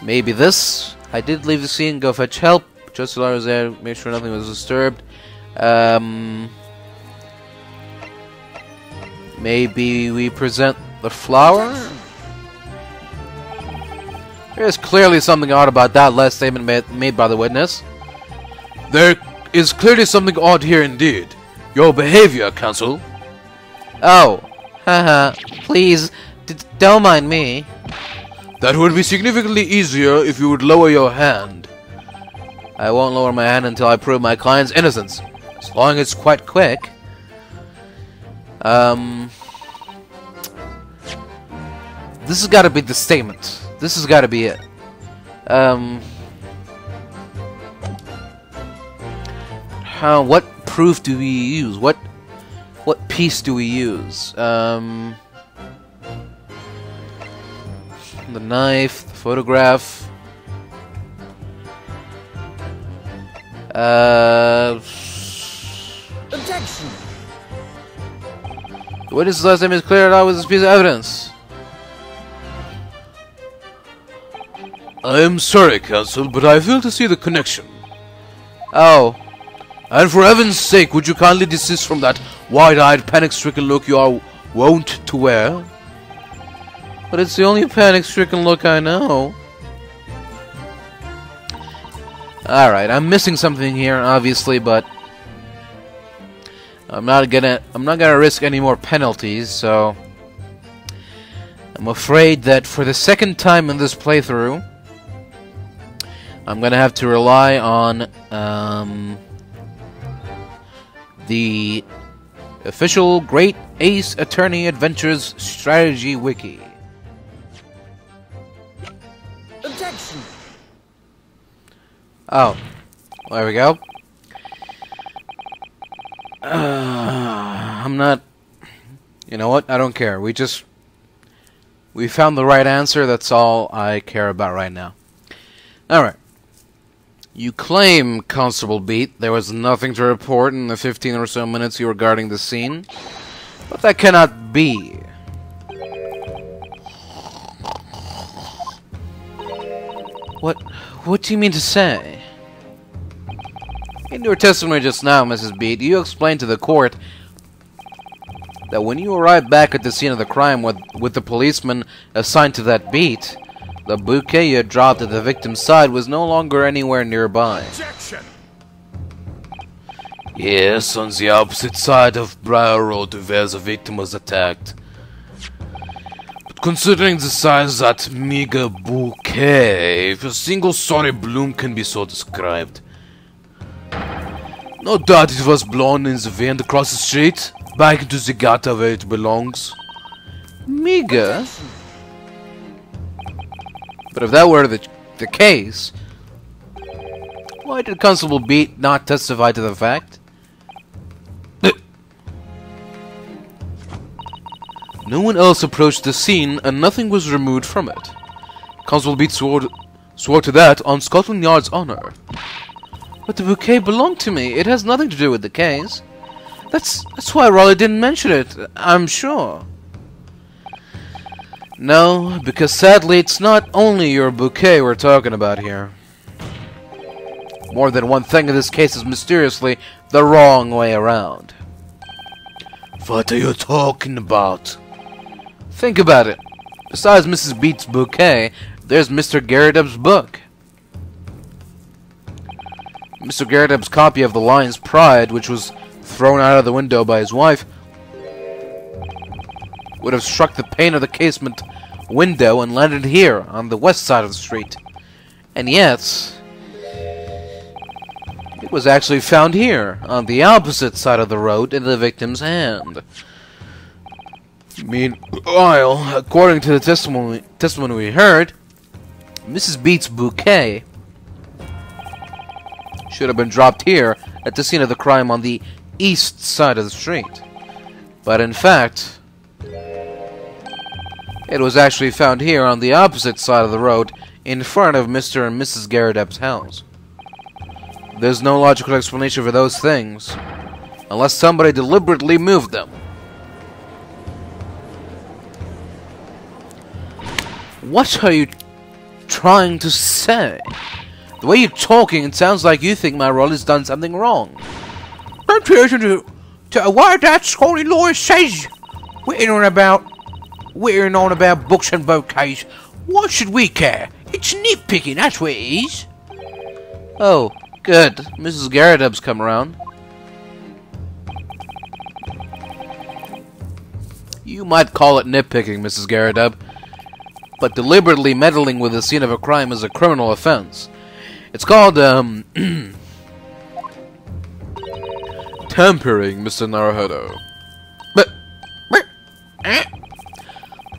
maybe this. I did leave the scene, go fetch help. Jocelyn was there, make sure nothing was disturbed. Maybe we present the flower? There's clearly something odd about that last statement made by the witness. There is clearly something odd here indeed. Your behavior, Counsel. Oh, haha, please, don't mind me. That would be significantly easier if you would lower your hand. I won't lower my hand until I prove my client's innocence, as long as it's quite quick. This has got to be the statement. This has got to be it. What proof do we use? What piece do we use? The knife, the photograph. Objection. The witness's last name is cleared out with this piece of evidence. I am sorry, Counsel, but I fail to see the connection. Oh. And for heaven's sake, would you kindly desist from that wide-eyed, panic-stricken look you are wont to wear? But it's the only panic-stricken look I know. Alright, I'm missing something here, obviously, but I'm not gonna risk any more penalties, so I'm afraid that for the second time in this playthrough, I'm gonna have to rely on the official Great Ace Attorney Adventures Strategy Wiki. Oh, there we go. I'm not... You know what? I don't care. We found the right answer. That's all I care about right now. Alright. You claim, Constable Beat, there was nothing to report in the 15 or so minutes you were guarding the scene. But that cannot be. What do you mean to say? In your testimony just now, Mrs. Beat, you explained to the court that when you arrived back at the scene of the crime with the policeman assigned to that beat, the bouquet you had dropped at the victim's side was no longer anywhere nearby. Objection! Yes, on the opposite side of Briar Road where the victim was attacked. But considering the size of that meager bouquet, if a single sorry bloom can be so described. No doubt it was blown in the wind across the street, back into the gutter where it belongs. Meager? But if that were the case, why did Constable Beat not testify to the fact? No one else approached the scene, and nothing was removed from it. Constable Beat swore to that on Scotland Yard's honor. But the bouquet belonged to me. It has nothing to do with the case. That's why Raleigh didn't mention it, I'm sure. No, because sadly it's not only your bouquet we're talking about here. More than one thing in this case is mysteriously the wrong way around. What are you talking about? Think about it. Besides Mrs. Beat's bouquet, there's Mr. Garrideb's book. Mr. Garrideb's copy of The Lion's Pride, which was thrown out of the window by his wife, would have struck the pane of the casement window and landed here, on the west side of the street. And yet, it was actually found here, on the opposite side of the road, in the victim's hand. Meanwhile, according to the testimony we heard, Mrs. Beat's bouquet should have been dropped here at the scene of the crime on the east side of the street. But in fact, it was actually found here on the opposite side of the road in front of Mr. and Mrs. Garrideb's house. There's no logical explanation for those things, unless somebody deliberately moved them. What are you trying to say? The way you're talking, it sounds like you think my Raleigh's done something wrong. Don't pay attention to what that scrawny lawyer says. Whittering on about books and bouquets. What should we care? It's nitpicking, that's what it is. Oh, good. Mrs. Garrideb's come around. You might call it nitpicking, Mrs. Garrideb, but deliberately meddling with the scene of a crime is a criminal offense. It's called, tampering, Mr. Naruhodo. But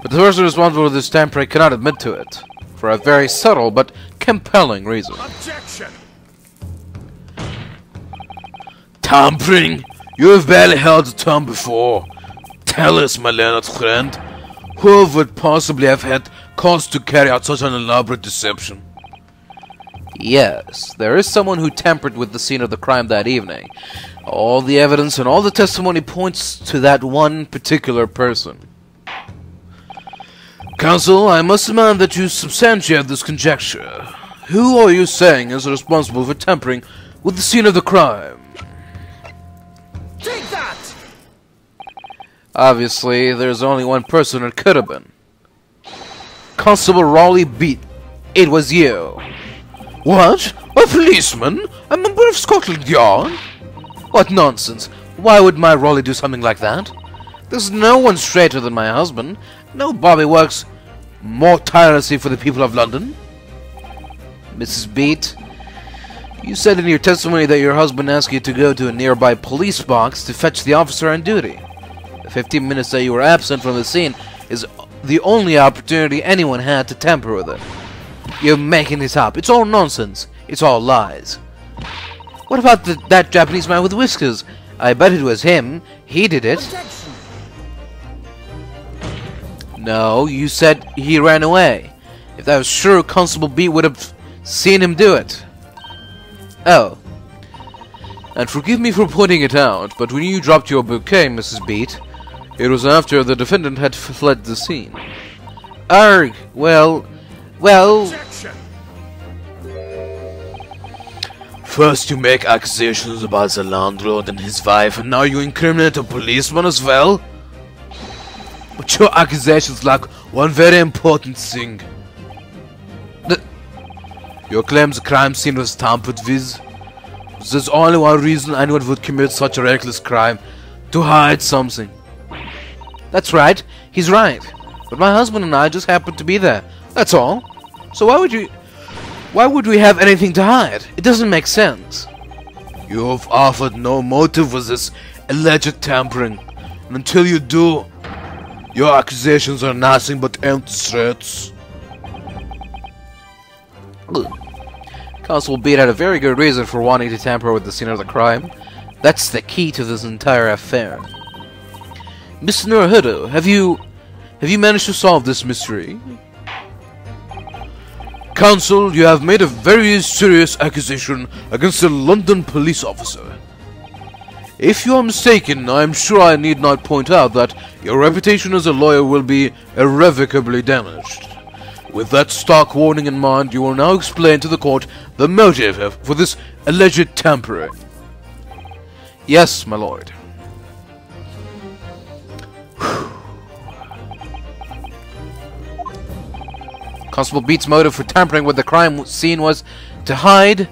the person responsible for this tampering cannot admit to it, for a very subtle but compelling reason. Objection! Tampering? You have barely held a tongue before. Tell us, my learned friend, who would possibly have had cause to carry out such an elaborate deception? Yes, there is someone who tampered with the scene of the crime that evening. All the evidence and all the testimony points to that one particular person. Counsel, I must demand that you substantiate this conjecture. Who are you saying is responsible for tampering with the scene of the crime? Take that! Obviously, there's only one person it could have been. Constable Raleigh Beat. It was you. What? A policeman? A member of Scotland Yard? What nonsense. Why would my Raleigh do something like that? There's no one straighter than my husband. No Bobby works more tirelessly for the people of London. Mrs. Beat, you said in your testimony that your husband asked you to go to a nearby police box to fetch the officer on duty. The 15 minutes that you were absent from the scene is the only opportunity anyone had to tamper with it. You're making this up. It's all nonsense. It's all lies. What about that Japanese man with whiskers? I bet it was him. He did it. Objection. No, you said he ran away. If that was true, Constable B would have seen him do it. Oh. And forgive me for pointing it out, but when you dropped your bouquet, Mrs. Beat, it was after the defendant had fled the scene. Arg, well... Objection. First you make accusations about the landlord and his wife, and now you incriminate a policeman as well? But your accusations lack one very important thing. Your claim the crime scene was tampered with. There's only one reason anyone would commit such a reckless crime: to hide something. That's right. He's right. But my husband and I just happened to be there. That's all. So why would we have anything to hide? It doesn't make sense. You have offered no motive for this alleged tampering, and until you do, your accusations are nothing but empty threats. Constable Beat had a very good reason for wanting to tamper with the scene of the crime. That's the key to this entire affair. Miss Naruhodo, have you managed to solve this mystery? Counsel, you have made a very serious accusation against a London police officer. If you are mistaken, I am sure I need not point out that your reputation as a lawyer will be irrevocably damaged. With that stark warning in mind, you will now explain to the court the motive for this alleged tampering. Yes, my lord. Constable Beat's motive for tampering with the crime scene was to hide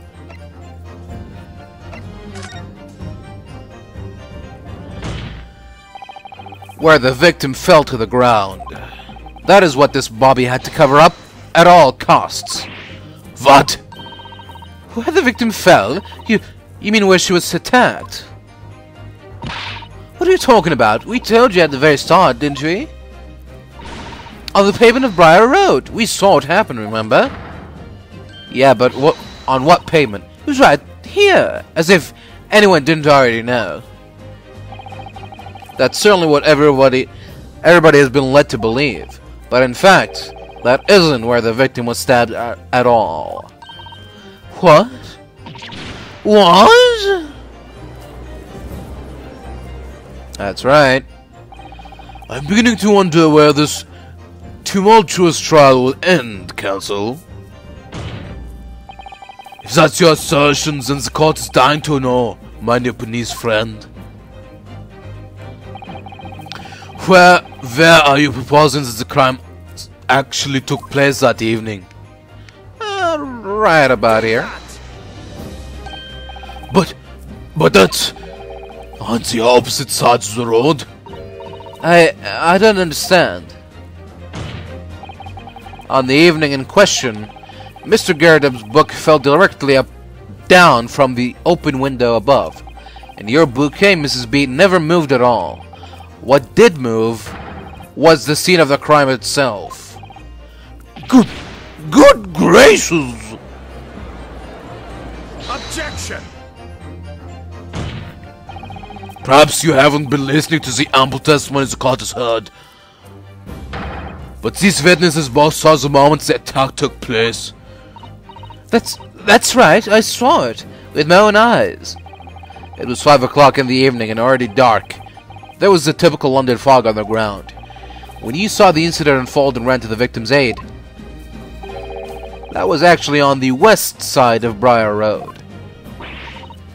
where the victim fell to the ground. That is what this Bobby had to cover up at all costs. What? Where the victim fell? You mean where she was attacked? What are you talking about? We told you at the very start, didn't we? On the pavement of Briar Road. We saw it happen, remember? Yeah, but on what pavement? It was right here. As if anyone didn't already know. That's certainly what everybody has been led to believe. But in fact, that isn't where the victim was stabbed at all. What? What? That's right. I'm beginning to wonder where this tumultuous trial will end, counsel. If that's your assertions, then the court is dying to know, my Japanese friend. Where are you proposing that the crime actually took place that evening? Right about here. But that's on the opposite sides of the road. I don't understand. On the evening in question, Mr. Garrideb's book fell directly down from the open window above, and your bouquet, Mrs. Beat, never moved at all. What did move was the scene of the crime itself. Good gracious! Objection! Perhaps you haven't been listening to the ample testimony the court has heard. But these witnesses both saw the moment the attack took place. That's right, I saw it with my own eyes. It was 5 o'clock in the evening and already dark. There was the typical London fog on the ground. When you saw the incident unfold and ran to the victim's aid, that was actually on the west side of Briar Road.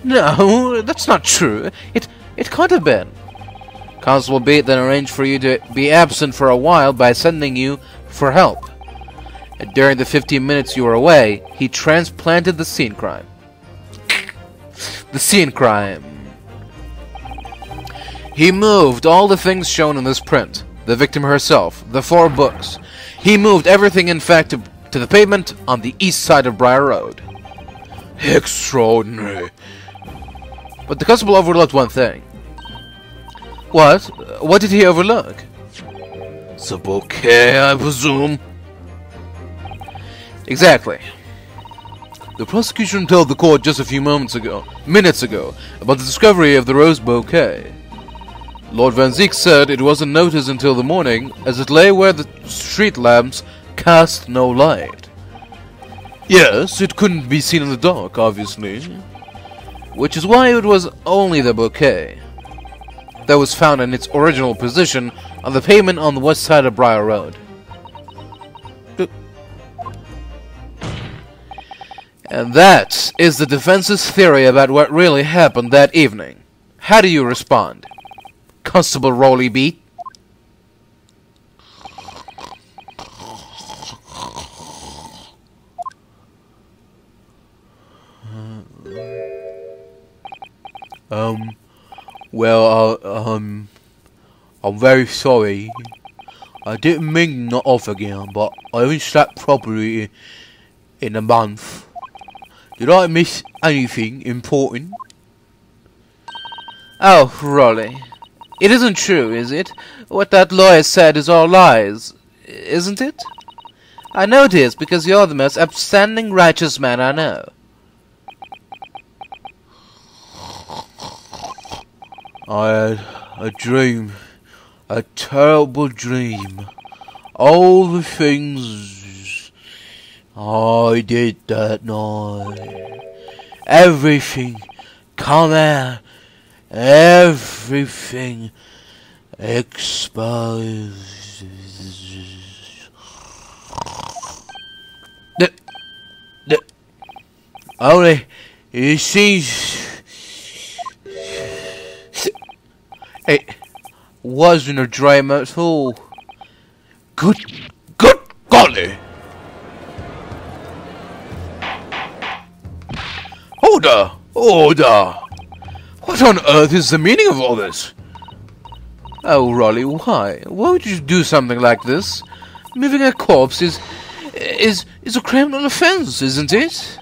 No, that's not true. It can't have been. Constable Beat then arranged for you to be absent for a while by sending you for help. And during the 15 minutes you were away, he transplanted the scene crime. The scene crime. He moved all the things shown in this print. The victim herself, the 4 books. He moved everything, in fact, to the pavement on the east side of Briar Road. Extraordinary. But the constable overlooked one thing. What? What did he overlook? The bouquet, I presume. Exactly. The prosecution told the court just a few minutes ago, about the discovery of the rose bouquet. Lord Van Zeek said it wasn't noticed until the morning, as it lay where the street lamps cast no light. Yes, it couldn't be seen in the dark, obviously. Which is why it was only the bouquet that was found in its original position on the pavement on the west side of Briar Road. And that is the defense's theory about what really happened that evening. How do you respond, Constable Rolly Beat? I'm very sorry. I didn't mean not off again, but I haven't slept properly in a month. Did I miss anything important? Oh, Rolly. It isn't true, is it? What that lawyer said is all lies, isn't it? I know it is, because you're the most upstanding, righteous man I know. I had a dream. A terrible dream. All the things I did that night. Everything come out. Everything exposed. Only it seems it wasn't a dream at all. Good golly! Order! What on earth is the meaning of all this? Oh, Rolly, why? Why would you do something like this? Moving a corpse is a criminal offense, isn't it?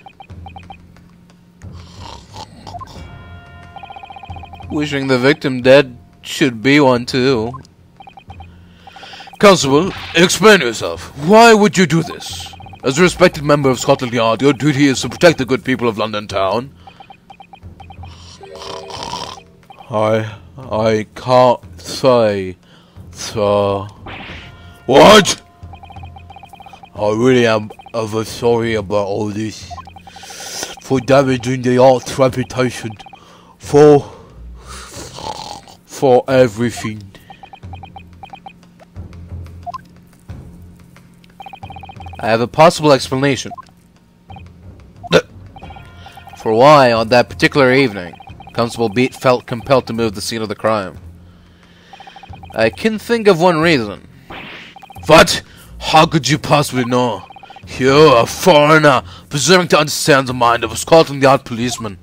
Wishing the victim dead should be one too. Constable, explain yourself. Why would you do this? As a respected member of Scotland Yard, your duty is to protect the good people of London Town. I can't say, sir. What? I really am ever sorry about all this. For damaging the art's reputation. For everything. I have a possible explanation for why, on that particular evening, Constable Beat felt compelled to move the scene of the crime. I can think of one reason. What? How could you possibly know? You're a foreigner, presuming to understand the mind of a Scotland Yard policeman.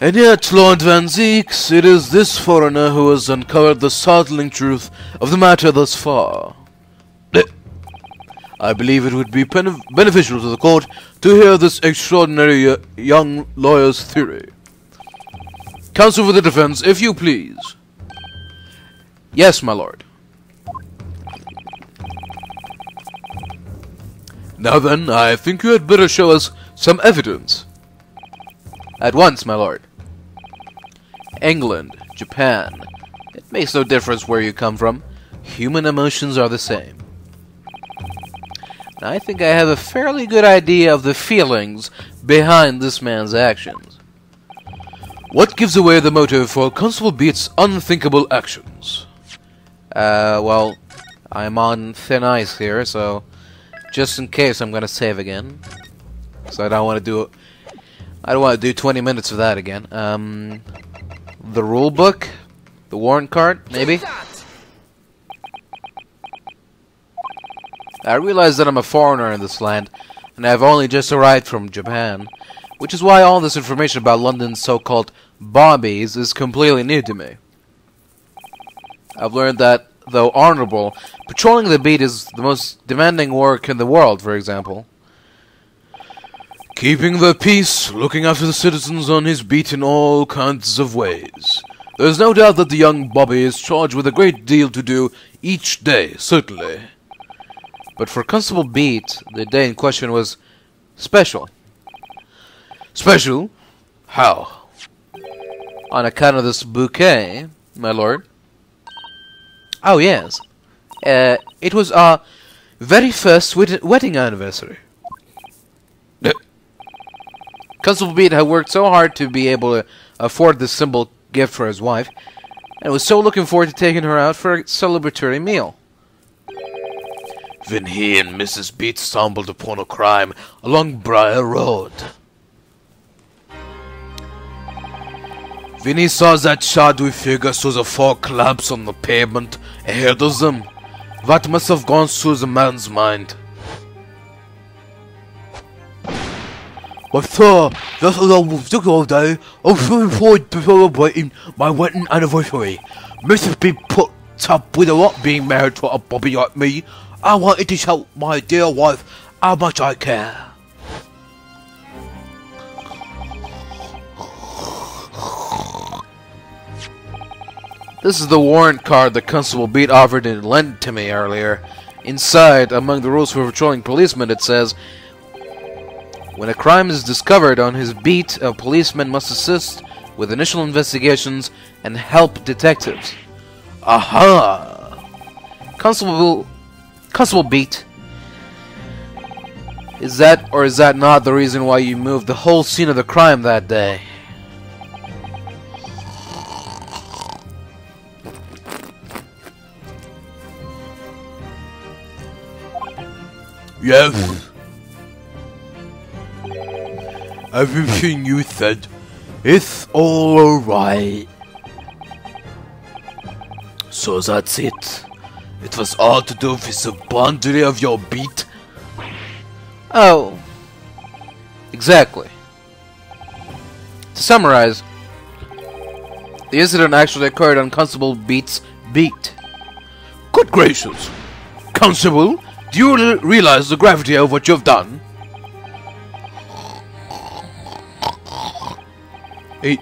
And yet, Lord Van Zeek, it is this foreigner who has uncovered the startling truth of the matter thus far. I believe it would be beneficial to the court to hear this extraordinary young lawyer's theory. Counsel for the defense, if you please. Yes, my lord. Now then, I think you had better show us some evidence. At once, my lord. England, Japan. It makes no difference where you come from. Human emotions are the same. I think I have a fairly good idea of the feelings behind this man's actions. What gives away the motive for Constable Beat's unthinkable actions? Well, I'm on thin ice here, so just in case I'm gonna save again. So I don't want to do 20 minutes of that again. The rule book? The warrant card, maybe? I realize that I'm a foreigner in this land, and I've only just arrived from Japan, which is why all this information about London's so-called bobbies is completely new to me. I've learned that, though honorable, patrolling the beat is the most demanding work in the world, for example. Keeping the peace, looking after the citizens on his beat in all kinds of ways. There's no doubt that the young Bobby is charged with a great deal to do each day, certainly. But for Constable Beat, the day in question was special, Special? How? On account of this bouquet, my lord. Oh, yes. It was our very first wedding anniversary. Constable Beat had worked so hard to be able to afford this simple gift for his wife, and was so looking forward to taking her out for a celebratory meal. When he and Mrs. Beat stumbled upon a crime along Briar Road. When he saw that shadowy figure through the fog collapse on the pavement ahead of them, what must have gone through the man's mind? But sir, just as I was sick all day, I was looking forward to celebrating my wedding anniversary. Mrs. B put up with a lot being married to a bobby like me. I wanted to show my dear wife how much I care. This is the warrant card that Constable Beat offered and lent to me earlier. Inside, among the rules for patrolling policemen, it says, when a crime is discovered on his beat, a policeman must assist with initial investigations and help detectives. Aha! Constable Beat, is that or is that not the reason why you moved the whole scene of the crime that day? Yes. Everything you said, it's all alright. So that's it. It was all to do with the boundary of your beat? Oh, exactly. To summarize, the incident actually occurred on Constable Beat's beat. Good gracious! Constable, do you realize the gravity of what you've done? It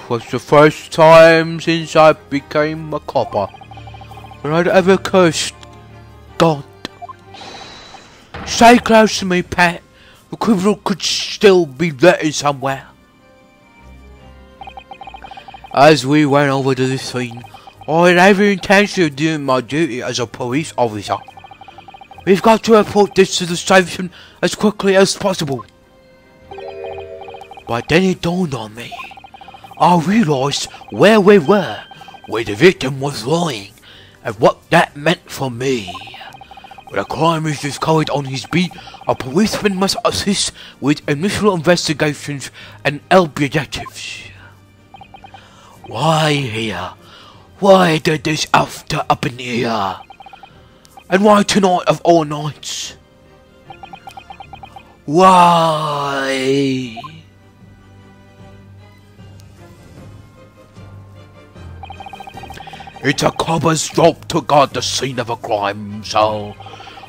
was the first time since I became a copper when I'd ever cursed God. Stay close to me, Pat. The criminal could still be there somewhere. As we went over to the scene, I had every intention of doing my duty as a police officer. We've got to report this to the station as quickly as possible. But then it dawned on me. I realised where we were, where the victim was lying, and what that meant for me. When a crime is discovered on his beat, a policeman must assist with initial investigations and help detectives. Why here? Why did this after happen here? And why tonight of all nights? Why? It's a copper's job to guard the scene of a crime, so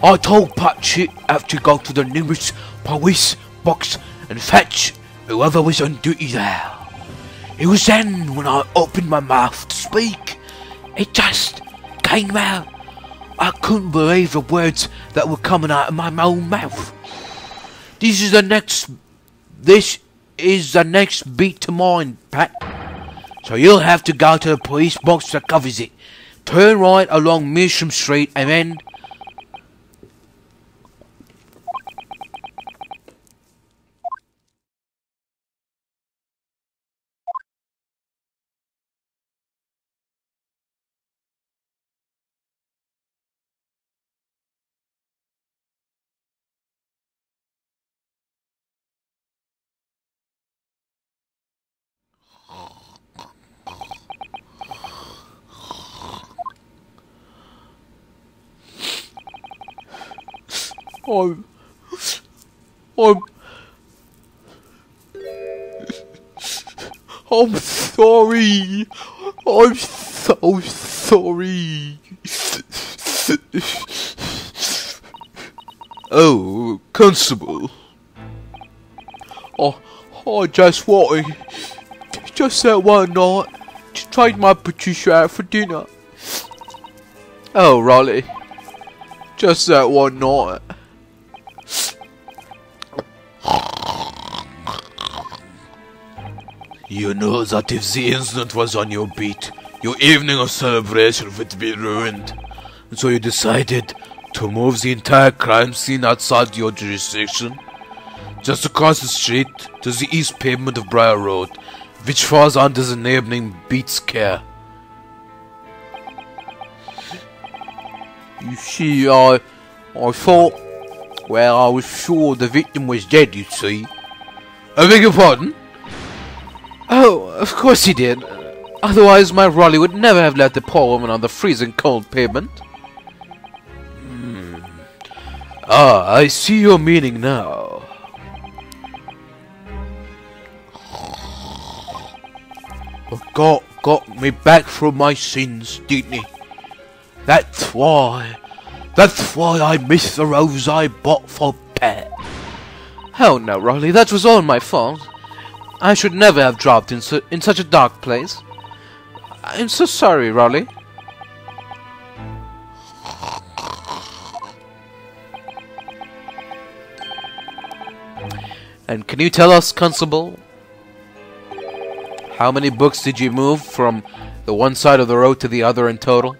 I told Pat she'd have to go to the nearest police box and fetch whoever was on duty there. It was then when I opened my mouth to speak. It just came out. I couldn't believe the words that were coming out of my own mouth. This is the next beat to mine, Pat. So you'll have to go to the police box that covers it. Turn right along Measham Street and then... I'm sorry. I'm so sorry. Oh, Constable. I just wanted, just that one night, to take my Patricia out for dinner. Oh, Raleigh. Just that one night. You know that if the incident was on your beat, your evening of celebration would be ruined. So you decided to move the entire crime scene outside your jurisdiction, just across the street to the east pavement of Briar Road, which falls under the neighboring Beat's care. You see, I thought, well, I was sure the victim was dead, you see. I beg your pardon? Oh, of course he did. Otherwise, my Raleigh would never have left the poor woman on the freezing cold pavement. Ah, I see your meaning now. Got me back from my sins, didn't he? That's why I missed the rose I bought for Pat. Oh no, Raleigh, that was all my fault. I should never have dropped in such a dark place. I'm so sorry, Raleigh. And can you tell us, Constable, how many books did you move from the one side of the road to the other in total?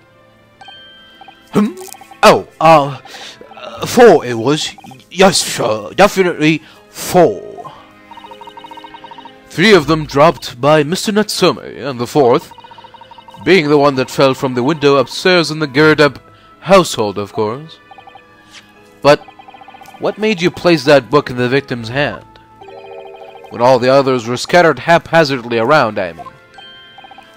Oh, 4 it was. Yes, sir, definitely 4. 3 of them dropped by Mr. Natsume, and the 4th being the one that fell from the window upstairs in the Girdab household, of course. But what made you place that book in the victim's hand, when all the others were scattered haphazardly around, I mean?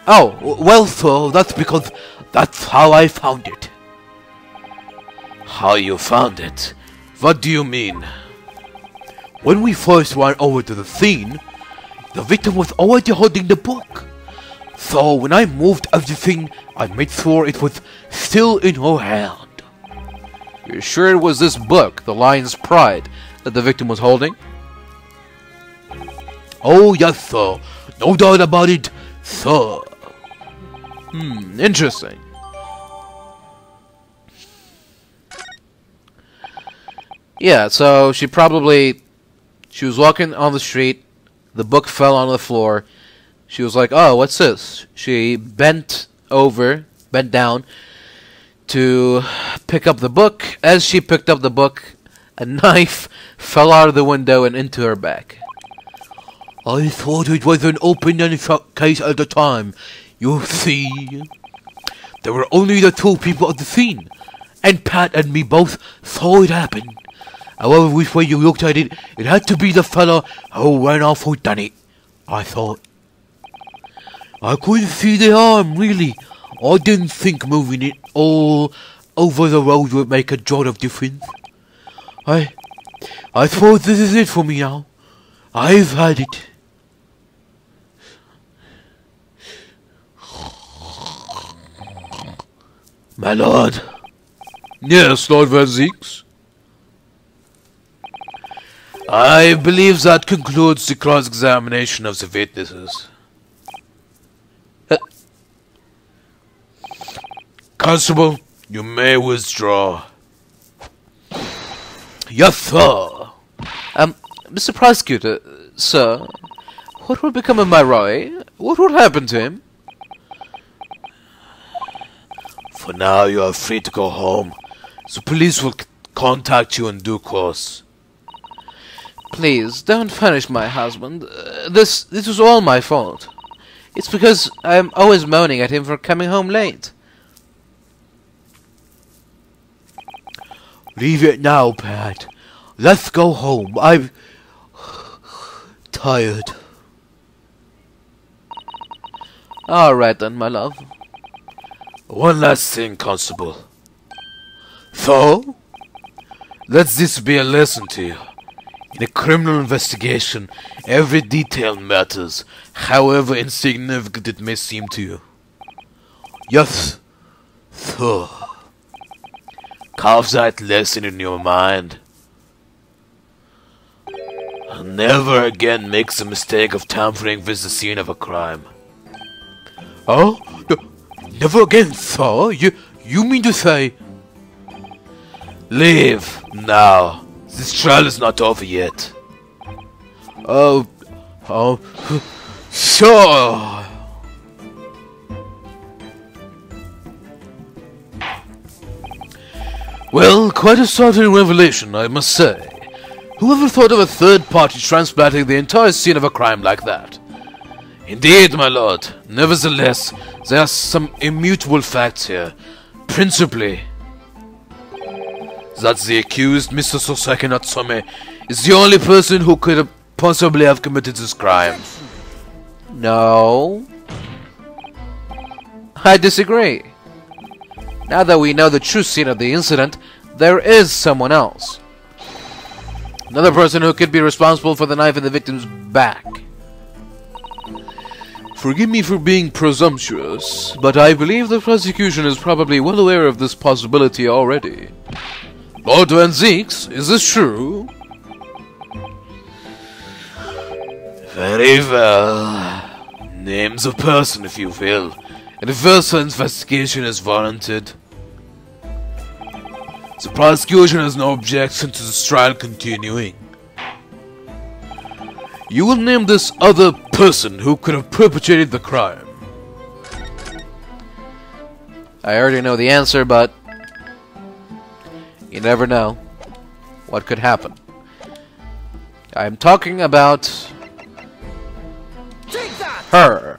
Oh, well, sir, that's because that's how I found it. How you found it? What do you mean? When we first ran over to the scene, the victim was already holding the book. So when I moved everything, I made sure it was still in her hand. You're sure it was this book, The Lion's Pride, that the victim was holding? Oh, yes, sir. No doubt about it, sir. Interesting. Yeah, so she was walking on the street, the book fell on the floor, she was like, oh, what's this? She bent down to pick up the book. As she picked up the book, a knife fell out of the window and into her back. I thought it was an open and shut case at the time. You see, there were only the 2 people at the scene, and Pat and me both saw it happen. However which way you looked at it, it had to be the fella who ran off who done it, I thought. I couldn't see the arm, really. I didn't think moving it all over the road would make a jot of difference. I suppose this is it for me now. I've had it. My lord. Yes, Lord Van Zeeks. I believe that concludes the cross-examination of the witnesses. Constable, you may withdraw. Yes, sir. Mr. Prosecutor, sir, what will become of my Roy? What will happen to him? For now, you are free to go home. The police will contact you in due course. Please, don't punish my husband. This was all my fault. It's because I am always moaning at him for coming home late. Leave it now, Pat. Let's go home. I'm tired. Alright then, my love. One last thing, Constable. So? Let this be a lesson to you. In a criminal investigation, every detail matters, however insignificant it may seem to you. Yes, sir. Carve that lesson in your mind. And never again make the mistake of tampering with the scene of a crime. Oh? Never again, sir? You mean to say... Leave, now. This trial is not over yet. So... Well, quite a startling revelation, I must say. Whoever thought of a third party transplanting the entire scene of a crime like that? Indeed, my lord. Nevertheless, there are some immutable facts here. Principally, that the accused, Mr. Soseki Natsume, is the only person who could possibly have committed this crime. No. I disagree. Now that we know the true scene of the incident, there is someone else. Another person who could be responsible for the knife in the victim's back. Forgive me for being presumptuous, but I believe the prosecution is probably well aware of this possibility already. Lord Van Zeeks, is this true? Very well. Names of person, if you will, and a further investigation is warranted. The prosecution has no objection to this trial continuing. You will name this other person who could have perpetrated the crime. I already know the answer, but you never know what could happen. I'm talking about her.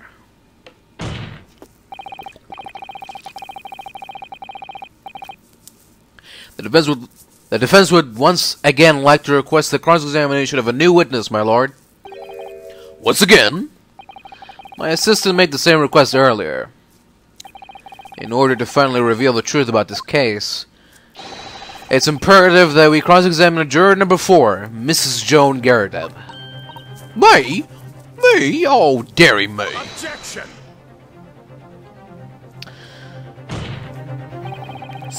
The defense would once again like to request the cross-examination of a new witness, my lord. Once again? My assistant made the same request earlier. In order to finally reveal the truth about this case, it's imperative that we cross-examine juror number 4, Mrs. Joan Garadeb. Me? Me? Oh, dairy me. Objection!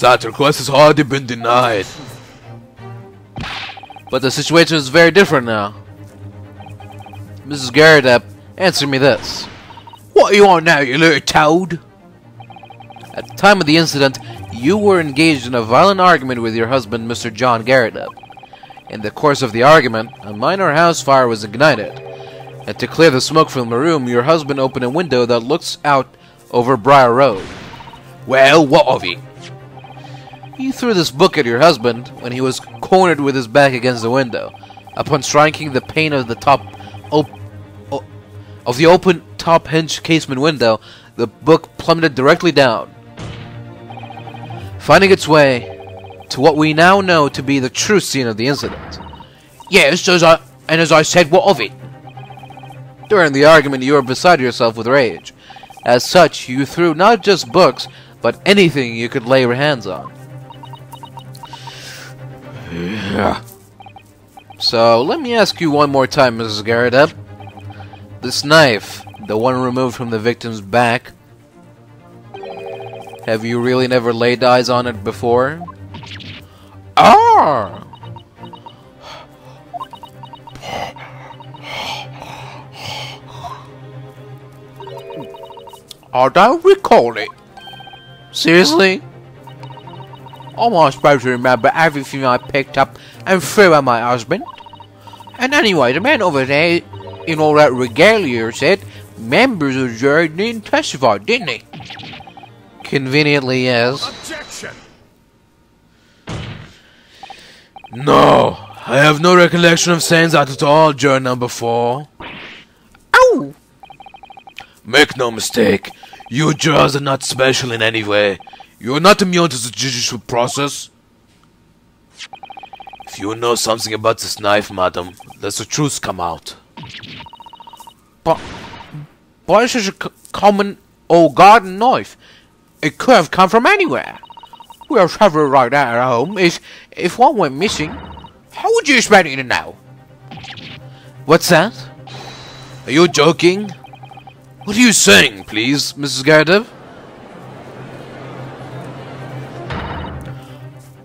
That request has already been denied. But the situation is very different now. Mrs. Garadeb, answer me this. What are you on now, you little toad? At the time of the incident, you were engaged in a violent argument with your husband, Mr. John Garadeb. In the course of the argument, a minor house fire was ignited, and to clear the smoke from the room, your husband opened a window that looks out over Briar Road. Well, what of it? You threw this book at your husband when he was cornered with his back against the window. Upon striking the pane of the open top hinge casement window, the book plummeted directly down, finding its way to what we now know to be the true scene of the incident. Yes, as I said, what of it? During the argument, you were beside yourself with rage. As such, you threw not just books, but anything you could lay your hands on. Yeah. So, let me ask you one more time, Mrs. Garadeb. This knife, the one removed from the victim's back, have you really never laid eyes on it before? Ah! I don't recall it. Seriously? I'm not supposed to remember everything I picked up and threw at my husband. And anyway, the man over there in all that regalia said members of the jury didn't testify, didn't he? Conveniently, yes. Objection! No, I have no recollection of saying that at all, juror number 4. Oh! Make no mistake, you jurors are not special in any way. You are not immune to the judicial process. If you know something about this knife, madam, let the truth come out. But it's just a common old garden knife. It could have come from anywhere. We have several right now at home. If one went missing, how would you expect me to know? What's that? Are you joking? What are you saying, please, Mrs. Garadeb?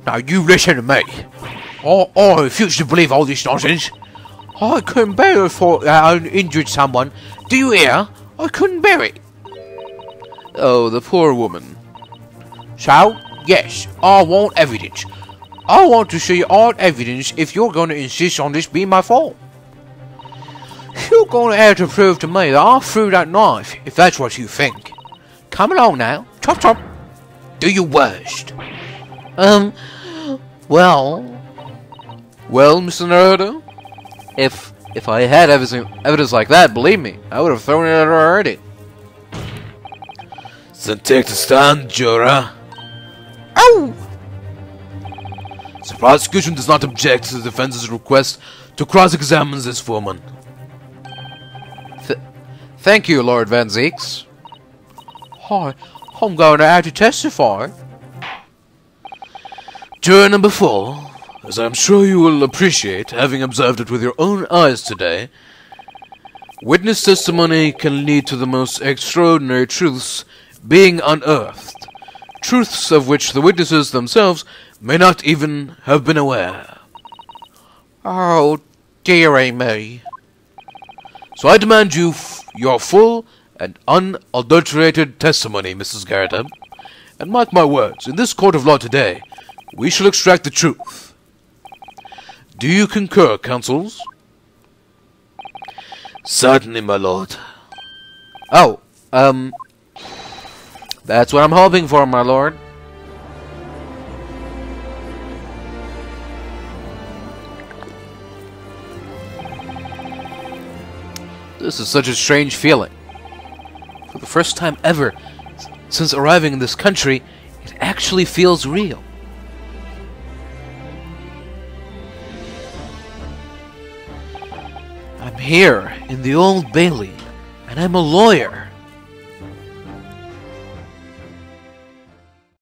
Now you listen to me. I refuse to believe all this nonsense. I couldn't bear the thought that I injured someone. Do you hear? I couldn't bear it. Oh, the poor woman. So, yes, I want evidence. I want to see all evidence if you're going to insist on this being my fault. you're going to have to prove to me that I threw that knife, if that's what you think. Come along now. Chop chop. Do your worst. Well, Mr. Naruhodo? If I had evidence like that, believe me, I would have thrown it at her already. Then take the stand, juror. oh, The prosecution does not object to the defense's request to cross-examine this foreman. Thank you, Lord Van Zeeks. hi, I'm going to have to testify. Juror number 4, as I'm sure you will appreciate, having observed it with your own eyes today, witness testimony can lead to the most extraordinary truths being unearthed, truths of which the witnesses themselves may not even have been aware. Oh, dearie me. So I demand your full and unadulterated testimony, Mrs. Garrett, and mark my words, in this court of law today, we shall extract the truth. Do you concur, counsels? Certainly, my lord. Oh, that's what I'm hoping for, my lord. This is such a strange feeling. For the first time ever since arriving in this country, it actually feels real. I'm here in the Old Bailey, and I'm a lawyer.